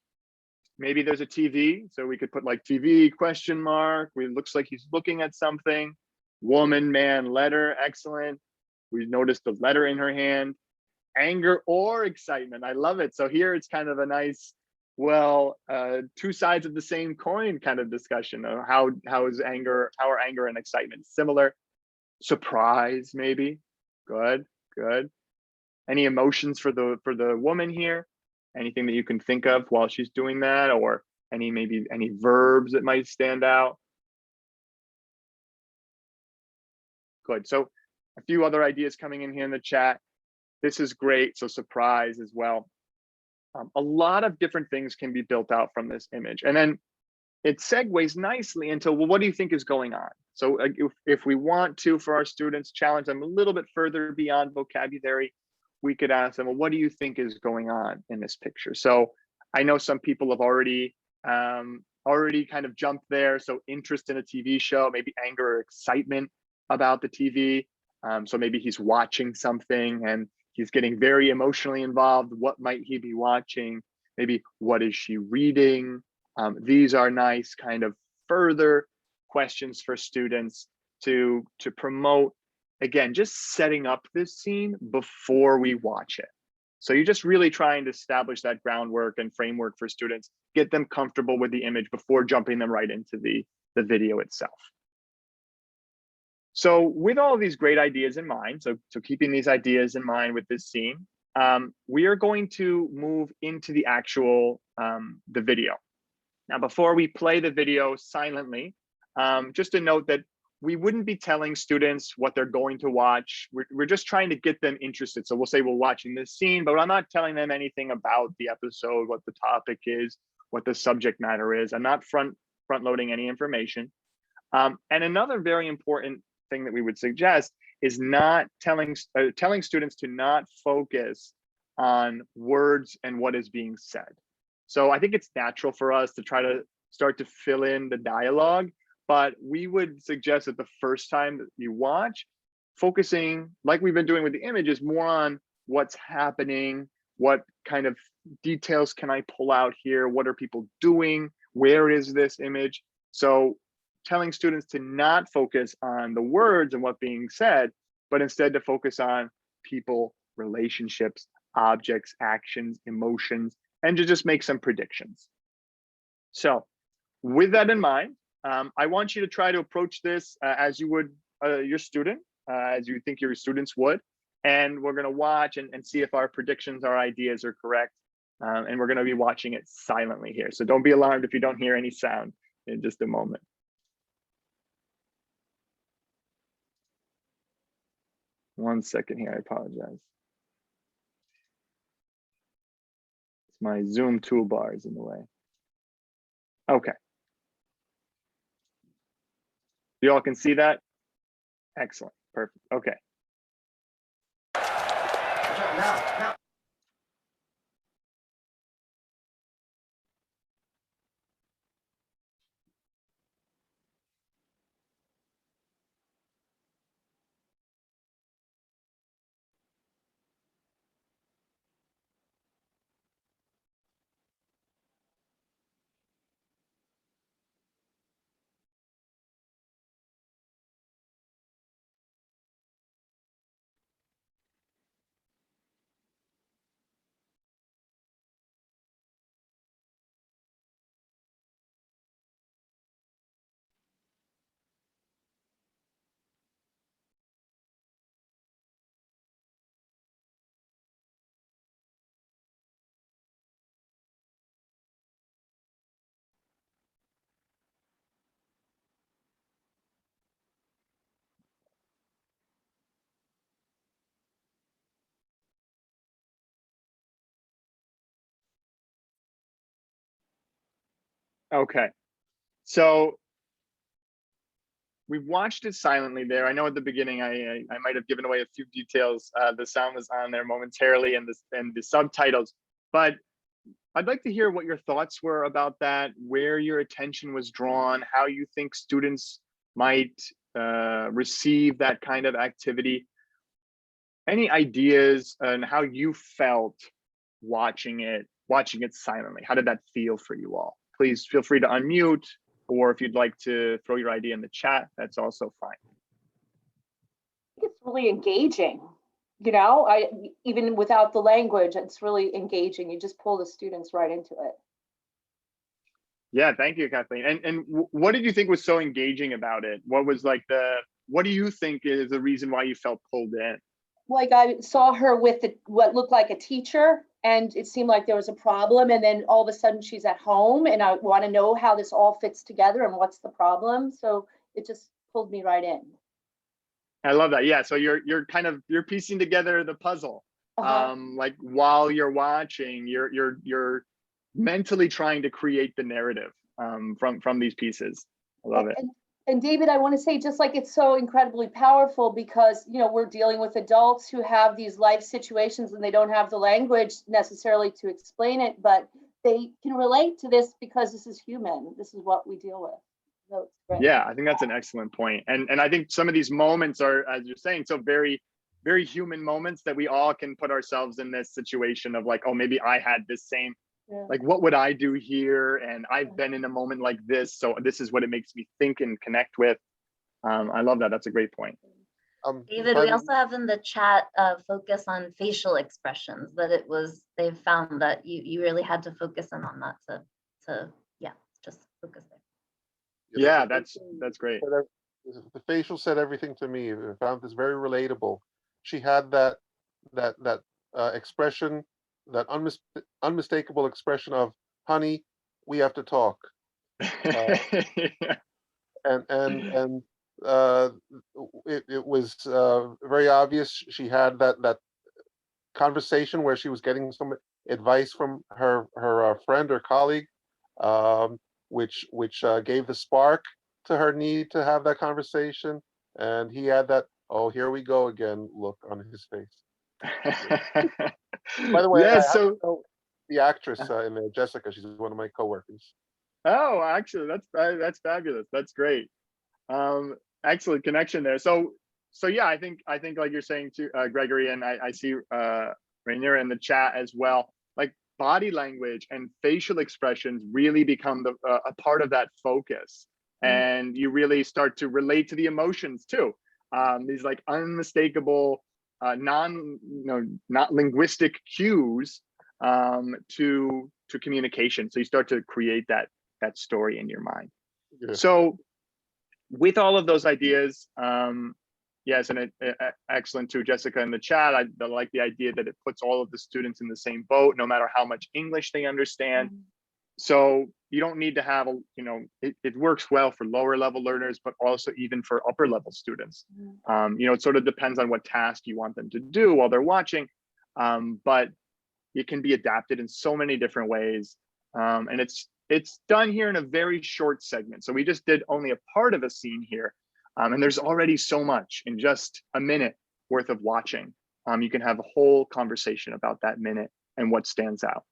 Maybe there's a TV, so we could put like TV question mark. It looks like he's looking at something. Woman, man, letter, excellent. We noticed the letter in her hand. Anger or excitement, I love it. So here it's kind of a nice, two sides of the same coin kind of discussion of how are anger and excitement similar? Surprise, maybe. Good. Any emotions for the woman here? Anything that you can think of while she's doing that, or maybe any verbs that might stand out? Good. So a few other ideas coming in here in the chat. This is great. So surprise as well. A lot of different things can be built out from this image. And then it segues nicely into, well, what do you think is going on? So if we want to, for our students, challenge them a little bit further beyond vocabulary, we could ask them, well, what do you think is going on in this picture? So I know some people have already kind of jumped there. So interest in a TV show, maybe anger or excitement about the TV. So maybe he's watching something and he's getting very emotionally involved. What might he be watching? Maybe what is she reading? These are nice kind of further questions for students to promote, again, just setting up this scene before we watch it. So you're just really trying to establish that groundwork and framework for students, get them comfortable with the image before jumping them right into the video itself. So with all of these great ideas in mind, so keeping these ideas in mind with this scene, we are going to move into the actual, the video. Now, before we play the video silently, just a note that we wouldn't be telling students what they're going to watch. We're just trying to get them interested. So we'll say we're watching this scene, but I'm not telling them anything about the episode, what the topic is, what the subject matter is. I'm not front loading any information. And another very important thing that we would suggest is not telling students to not focus on words and what is being said. So I think it's natural for us to try to start to fill in the dialogue, but we would suggest that the first time that you watch, focusing, like we've been doing with the images, more on what's happening, what kind of details can I pull out here, what are people doing, where is this image? So telling students to not focus on the words and what's being said, but instead to focus on people, relationships, objects, actions, emotions, and to just make some predictions. So with that in mind, I want you to try to approach this as you would your student, as you think your students would. And we're gonna watch and see if our predictions, our ideas are correct. And we're gonna be watching it silently here. So don't be alarmed if you don't hear any sound in just a moment. One second here, I apologize. It's my Zoom toolbar is in the way. Okay. You all can see that? Excellent, perfect, okay. Now. Okay, so we've watched it silently there. I know at the beginning I might have given away a few details. The sound was on there momentarily and the subtitles, but I'd like to hear what your thoughts were about that, where your attention was drawn, how you think students might receive that kind of activity. Any ideas on how you felt watching it silently? How did that feel for you all? Please feel free to unmute, or if you'd like to throw your idea in the chat, that's also fine. I think it's really engaging. You know, even without the language, it's really engaging. You just pull the students right into it. Yeah, thank you, Kathleen. And what did you think was so engaging about it? What was like what do you think is the reason why you felt pulled in? Like I saw her with what looked like a teacher, and it seemed like there was a problem, and then all of a sudden she's at home, and I want to know how this all fits together and what's the problem. So it just pulled me right in. I love that. Yeah, so you're piecing together the puzzle. Like while you're watching, you're mentally trying to create the narrative from these pieces. I love it. And David, I want to say, just like it's so incredibly powerful because, you know, we're dealing with adults who have these life situations and they don't have the language necessarily to explain it, but they can relate to this because this is human. This is what we deal with. No, it's great. Yeah, I think that's an excellent point. And I think some of these moments are, as you're saying, so very, very human moments that we all can put ourselves in this situation of like, oh, maybe I had this same, like, what would I do here? And I've been in a moment like this. So this is what it makes me think and connect with. I love that. That's a great point. David, we also have in the chat focus on facial expressions, that they've found that you really had to focus in on that to yeah, just focus there. Yeah, that's great. The facial said everything to me. I found this very relatable. She had that expression, that unmistakable expression of, honey, we have to talk. And it was very obvious she had that conversation where she was getting some advice from her friend or colleague, which gave the spark to her need to have that conversation, and he had that, oh, here we go again look on his face. By the way, yeah, I have so to know the actress in there, Jessica. She's one of my coworkers. oh, actually, that's fabulous. That's great. Excellent connection there. So yeah, I think like you're saying too, Gregory, and I see Rainier in the chat as well. Like body language and facial expressions really become a part of that focus, and you really start to relate to the emotions too. These like unmistakable, not linguistic cues to communication. So you start to create that story in your mind. Yeah. So with all of those ideas, yes, and excellent too, Jessica in the chat. I like the idea that it puts all of the students in the same boat, no matter how much English they understand. So you don't need to have it works well for lower level learners, but also even for upper level students. It sort of depends on what task you want them to do while they're watching, but it can be adapted in so many different ways, and it's done here in a very short segment. So we just did only a part of a scene here. And there's already so much in just a minute worth of watching. You can have a whole conversation about that minute and what stands out.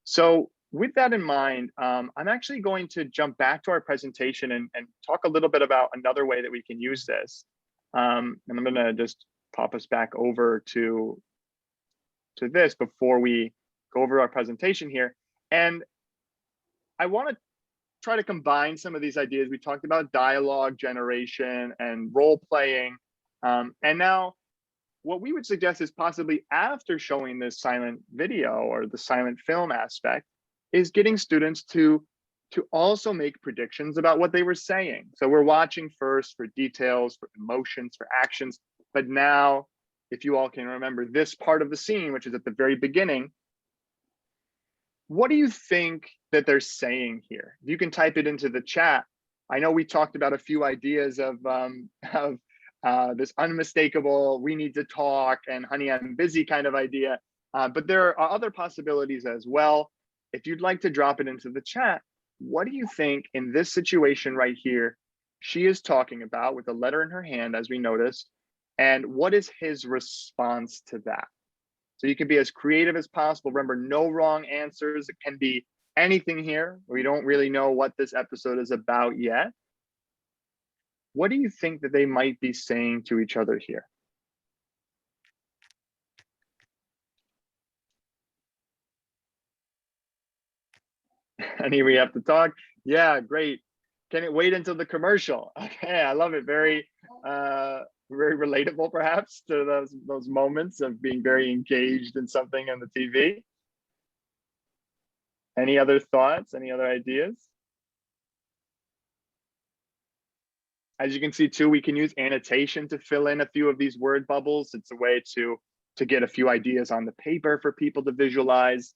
So with that in mind, I'm actually going to jump back to our presentation and talk a little bit about another way that we can use this. And I'm gonna just pop us back over to this before we go over our presentation here. And I want to try to combine some of these ideas. We talked about dialogue generation and role playing. And now what we would suggest is possibly after showing this silent video or the silent film aspect is getting students to also make predictions about what they were saying. So we're watching first for details, for emotions, for actions. But now, if you all can remember this part of the scene, which is at the very beginning, what do you think that they're saying here? You can type it into the chat. I know we talked about a few ideas of this unmistakable, we need to talk, and honey, I'm busy kind of idea. But there are other possibilities as well. If you'd like to drop it into the chat, what do you think in this situation right here, she is talking about with a letter in her hand, as we noticed, and what is his response to that? So you can be as creative as possible. Remember, no wrong answers. It can be anything here. We don't really know what this episode is about yet. What do you think that they might be saying to each other here? Honey, we have to talk. Yeah, great. Can it wait until the commercial? Okay, I love it. Very relatable, perhaps, to those moments of being very engaged in something on the TV. Any other thoughts? Any other ideas? As you can see too, we can use annotation to fill in a few of these word bubbles. It's a way to get a few ideas on the paper for people to visualize.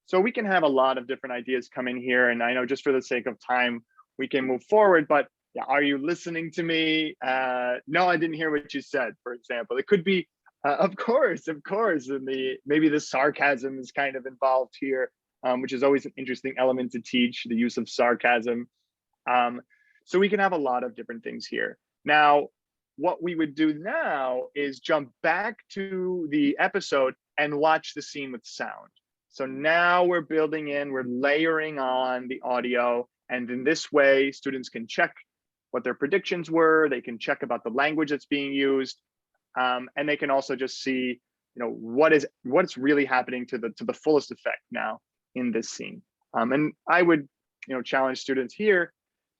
So we can have a lot of different ideas come in here. And I know just for the sake of time, we can move forward, but yeah, are you listening to me? No, I didn't hear what you said, for example. It could be, of course. And maybe the sarcasm is kind of involved here, which is always an interesting element to teach, the use of sarcasm. So we can have a lot of different things here. Now, what we would do now is jump back to the episode and watch the scene with sound. So now we're building in, we're layering on the audio. And in this way, students can check what their predictions were. They can check about the language that's being used. And they can also just see, what's really happening to the fullest effect now in this scene. And I would, challenge students here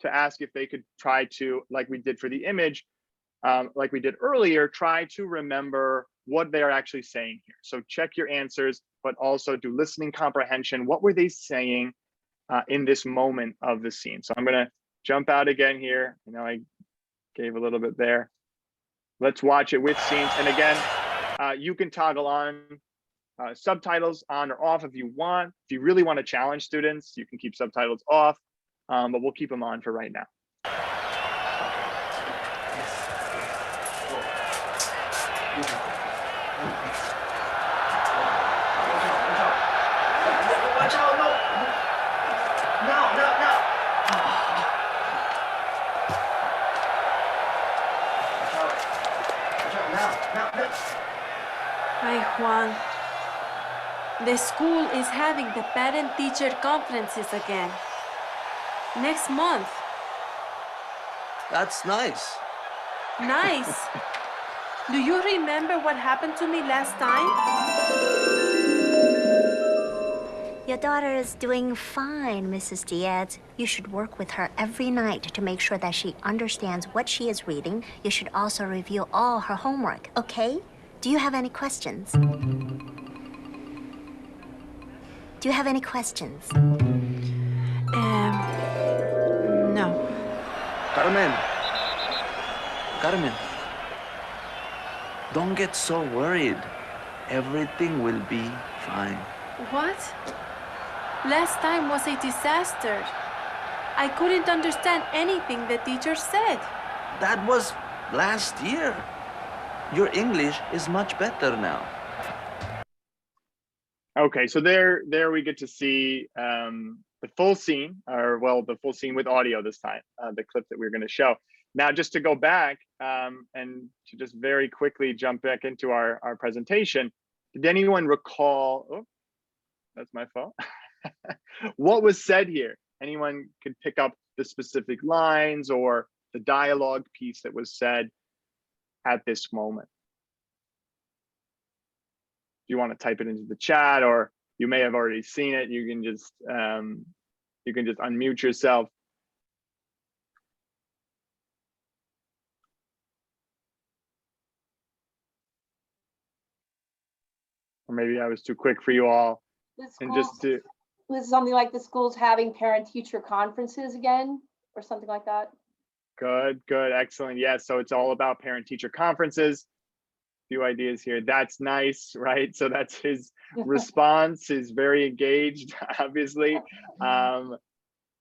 to ask if they could try to, like we did for the image, like we did earlier, try to remember what they're actually saying here. So check your answers, but also do listening comprehension. What were they saying in this moment of the scene? So I'm gonna jump out again here. I gave a little bit there. Let's watch it with scenes. And again, you can toggle on subtitles on or off if you want. If you really want to challenge students, you can keep subtitles off, but we'll keep them on for right now. Watch out, no! No! Now. Hi, Juan. The school is having the parent-teacher conferences again. Next month. That's nice. Nice. Do you remember what happened to me last time? Your daughter is doing fine, Mrs. Diaz. You should work with her every night to make sure that she understands what she is reading. You should also review all her homework, okay? Do you have any questions? Do you have any questions? No. Carmen. Don't get so worried. Everything will be fine. What? Last time was a disaster. I couldn't understand anything the teacher said. That was last year. Your English is much better now. Okay, so there we get to see the full scene, the full scene with audio this time, the clip that we're going to show. Now, just to go back and to just very quickly jump back into our presentation, did anyone recall, oh, that's my fault, what was said here? Anyone could pick up the specific lines or the dialogue piece that was said at this moment? If you want to type it into the chat, or you may have already seen it, you can just unmute yourself. Or maybe I was too quick for you all. And just to Was something like the school's having parent-teacher conferences again, or something like that? good, excellent. Yes, so it's all about parent-teacher conferences. Few ideas here. That's nice, right? So that's his response. Is very engaged, obviously.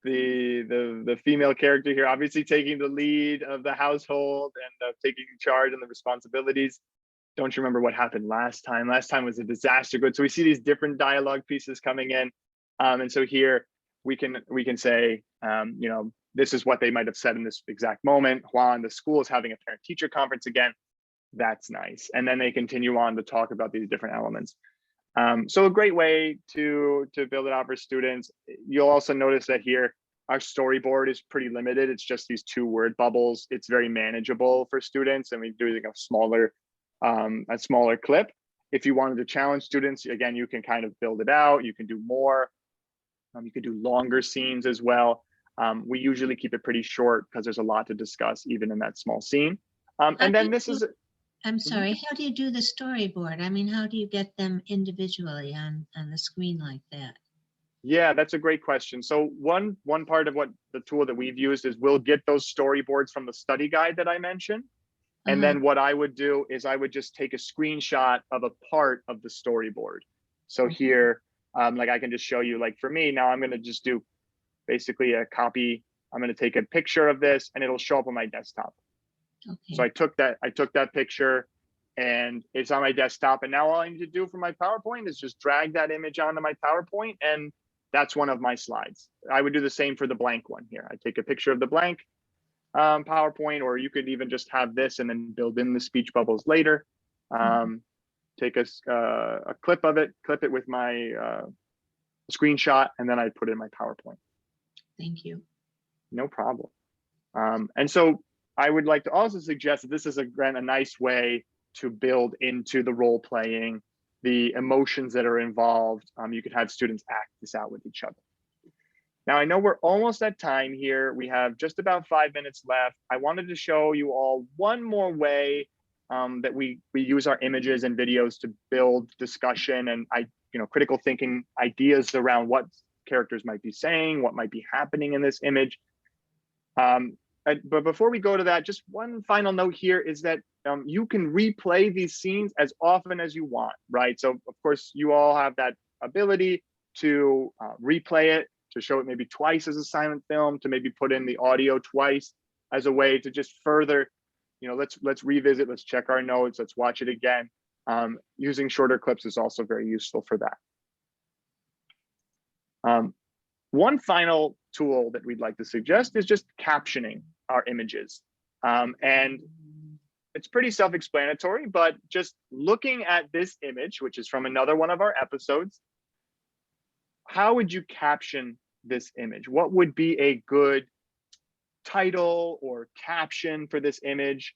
The female character here, obviously taking the lead of the household and taking charge and the responsibilities. Don't you remember what happened last time? Last time was a disaster. Good. So we see these different dialogue pieces coming in, and so here we can say, this is what they might have said in this exact moment. Juan, the school is having a parent-teacher conference again. That's nice. And then they continue on to talk about these different elements. So a great way to build it out for students. You'll also notice that here, our storyboard is pretty limited. It's just these 2 word bubbles. It's very manageable for students, and we do a smaller clip. If you wanted to challenge students, again, you can kind of build it out. You can do more. You can do longer scenes as well. We usually keep it pretty short because there's a lot to discuss even in that small scene. And then this is. I'm sorry, how do you do the storyboard? I mean, how do you get them individually on the screen like that? Yeah, that's a great question. So one part of what the tool that we've used is we'll get those storyboards from the study guide that I mentioned. And then what I would do is I would just take a screenshot of a part of the storyboard. So here, like I can just show you, like for me, now I'm going to just do basically a copy. I'm going to take a picture of this and it'll show up on my desktop. Okay. So I took that picture and it's on my desktop. And now all I need to do for my PowerPoint is just drag that image onto my PowerPoint. And that's one of my slides. I would do the same for the blank one here. I take a picture of the blank PowerPoint, or you could even just have this and then build in the speech bubbles later. Take a clip of it, clip it with my screenshot, and then I'd put it in my PowerPoint. Thank you. No problem. And so I would like to also suggest that this is a nice way to build into the role playing, the emotions that are involved. You could have students act this out with each other. Now, I know we're almost at time here. We have just about 5 minutes left. I wanted to show you all one more way that we use our images and videos to build discussion and critical thinking ideas around what characters might be saying, what might be happening in this image. But before we go to that, just one final note here is that you can replay these scenes as often as you want, right? So of course you all have that ability to replay it, to show it maybe twice as a silent film, to maybe put in the audio twice as a way to just further, let's revisit, let's check our notes, let's watch it again. Using shorter clips is also very useful for that. One final tool that we'd like to suggest is just captioning our images. And it's pretty self-explanatory, but just looking at this image, which is from another one of our episodes, how would you caption this image? What would be a good title or caption for this image?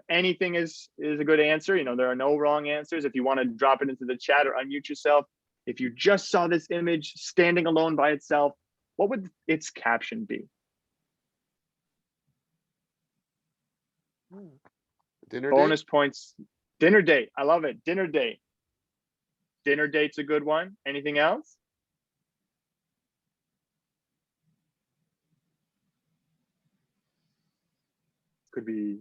Anything is a good answer. There are no wrong answers. If you want to drop it into the chat or unmute yourself, if you just saw this image standing alone by itself, what would its caption be? Dinner Bonus date? points. Dinner date. I love it. Dinner date. Dinner date's a good one. Anything else? Could be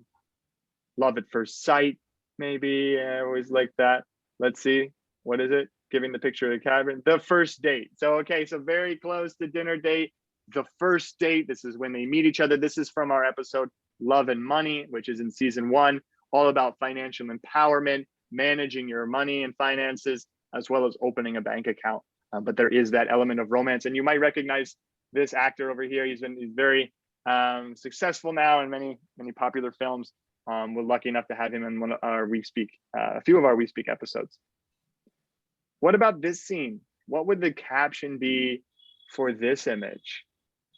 love at first sight, maybe. I always like that. Let's see. What is it? Giving the picture of the cabin. The first date. So, okay, so very close to dinner date. The first date. This is when they meet each other. This is from our episode Love and Money, which is in season 1, all about financial empowerment, managing your money and finances, as well as opening a bank account. But there is that element of romance. And you might recognize this actor over here. He's very successful now in many popular films. We're lucky enough to have him in one of our a few of our We Speak episodes. What about this scene? What would the caption be for this image?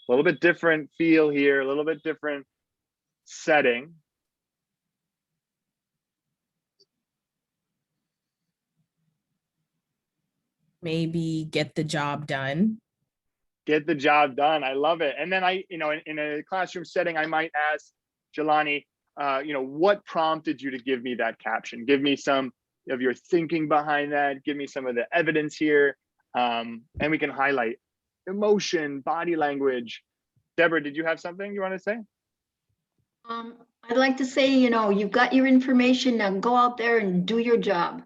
A little bit different feel here, a little bit different setting. Maybe get the job done. Get the job done. I love it. And then in a classroom setting, I might ask Jelani, what prompted you to give me that caption? Give me some of your thinking behind that. Give me some of the evidence here. And we can highlight emotion, body language. Deborah, did you have something you want to say? I'd like to say, you've got your information, now go out there and do your job.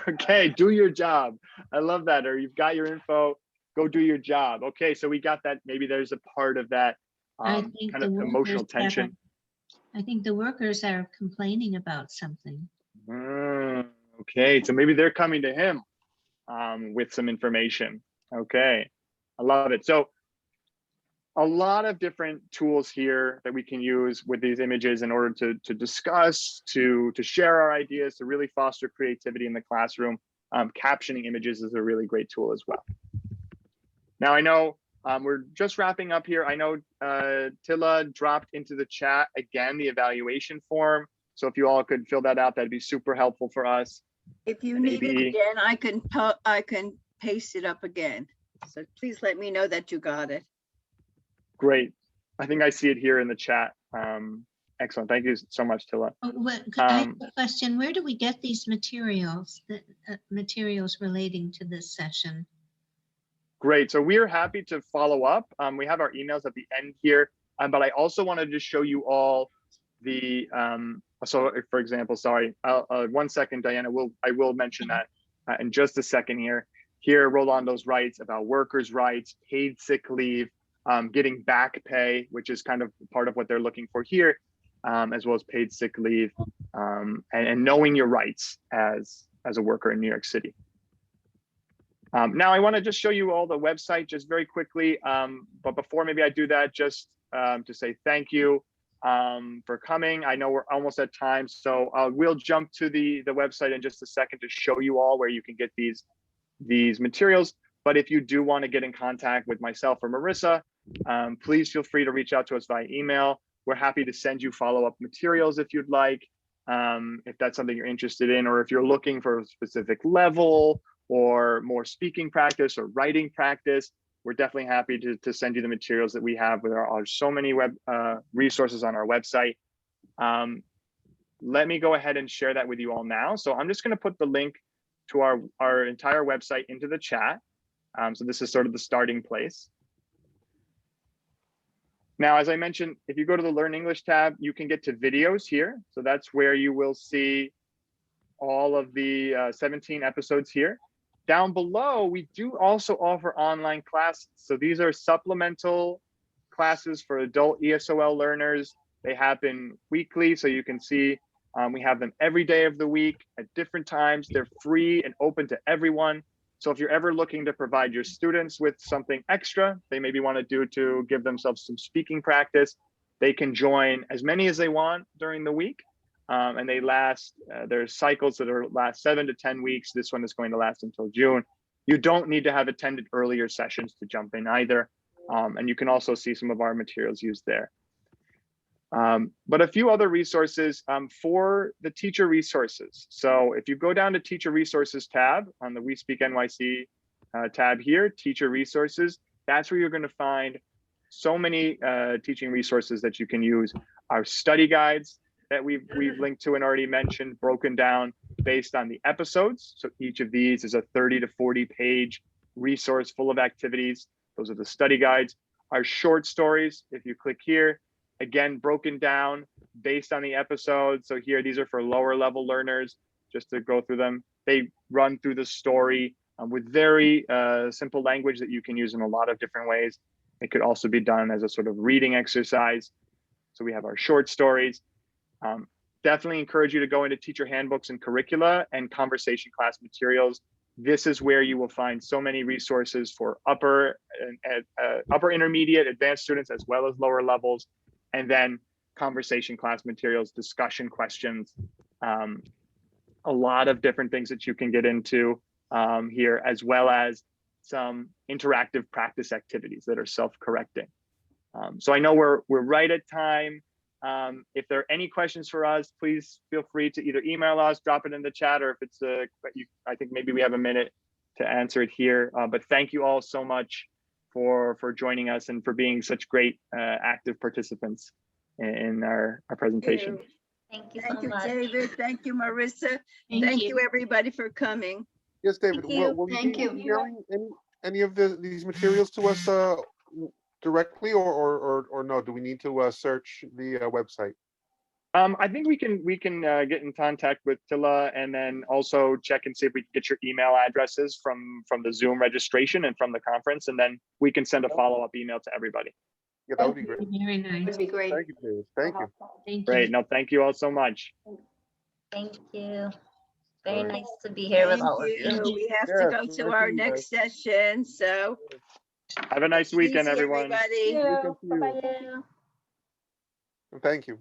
Okay, do your job. I love that. Or you've got your info, go do your job. Okay, so we got that. Maybe there's a part of that kind of emotional tension. I think the workers are complaining about something. Okay, so maybe they're coming to him with some information. Okay, I love it. So a lot of different tools here that we can use with these images in order to discuss, to share our ideas, to really foster creativity in the classroom. Captioning images is a really great tool as well. Now, I know we're just wrapping up here. I know Tilla dropped into the chat again the evaluation form. So if you all could fill that out, that'd be super helpful for us. If you need it again, I can paste it up again. So please let me know that you got it. Great. I think I see it here in the chat. Excellent. Thank you so much, Tilla. I have a question. Where do we get these materials, materials relating to this session? Great. So we are happy to follow up. We have our emails at the end here, but I also wanted to show you all the, so for example, sorry, 1 second, Diana, I will mention that in just a second here. Here, Rolando's rights about workers' rights, paid sick leave, getting back pay, which is kind of part of what they're looking for here, as well as paid sick leave, and knowing your rights as a worker in New York City. Now I want to just show you all the website just very quickly, but before maybe I do that, just to say thank you for coming. I know we're almost at time, so we'll jump to the website in just a second to show you all where you can get these materials. But if you do want to get in contact with myself or Marissa, please feel free to reach out to us via email. We're happy to send you follow-up materials if you'd like, if that's something you're interested in, or if you're looking for a specific level or more speaking practice or writing practice. We're definitely happy to send you the materials that we have. There are so many web resources on our website. Let me go ahead and share that with you all now. So I'm just going to put the link to our entire website into the chat. So this is sort of the starting place. Now, as I mentioned, if you go to the Learn English tab, you can get to videos here. So that's where you will see all of the 17 episodes here. Down below, we do also offer online classes. So these are supplemental classes for adult ESOL learners. They happen weekly, so you can see we have them every day of the week at different times. They're free and open to everyone. So if you're ever looking to provide your students with something extra, they maybe want to do to give themselves some speaking practice, they can join as many as they want during the week. And they last, there's cycles that last 7 to 10 weeks. This one is going to last until June. You don't need to have attended earlier sessions to jump in either. And you can also see some of our materials used there. But a few other resources for the teacher resources. So if you go down to teacher resources tab on the We Speak NYC tab here, teacher resources, that's where you're going to find so many teaching resources that you can use. Our study guides that we've linked to and already mentioned, broken down based on the episodes. So each of these is a 30 to 40 page resource full of activities. Those are the study guides. Our short stories, if you click here, again, broken down based on the episodes. So here, these are for lower level learners, just to go through them. They run through the story with very simple language that you can use in a lot of different ways. It could also be done as a sort of reading exercise. So we have our short stories. Definitely encourage you to go into teacher handbooks and curricula and conversation class materials. This is where you will find so many resources for upper intermediate, advanced students, as well as lower levels. And then conversation class materials, discussion questions, a lot of different things that you can get into here, as well as some interactive practice activities that are self-correcting. So I know we're right at time. If there are any questions for us, please feel free to either email us, drop it in the chat, or if it's I think maybe we have a minute to answer it here. But thank you all so much for joining us and for being such great active participants in our presentation. Thank you Thank so you, much. David. Thank you, Marissa. Thank Thank you. you, everybody, for coming. Yes, David, Thank you. will Thank you be you. sharing any of these materials to us directly, or no? Do we need to search the website? I think we can get in contact with Tilla and then also check and see if we can get your email addresses from the Zoom registration and from the conference, and then we can send a follow-up email to everybody. Yeah, that would be great. Very nice. Would be great. Thank you, David. Thank you. Thank Great. you. No, thank you all so much. Thank you. Very Alright. nice to be here with Thank all of you. you. We have to Yes, go nice to our meeting you next session, so. Have a nice weekend, easy, everyone. everybody. Weekend to you. Bye-bye. And thank you.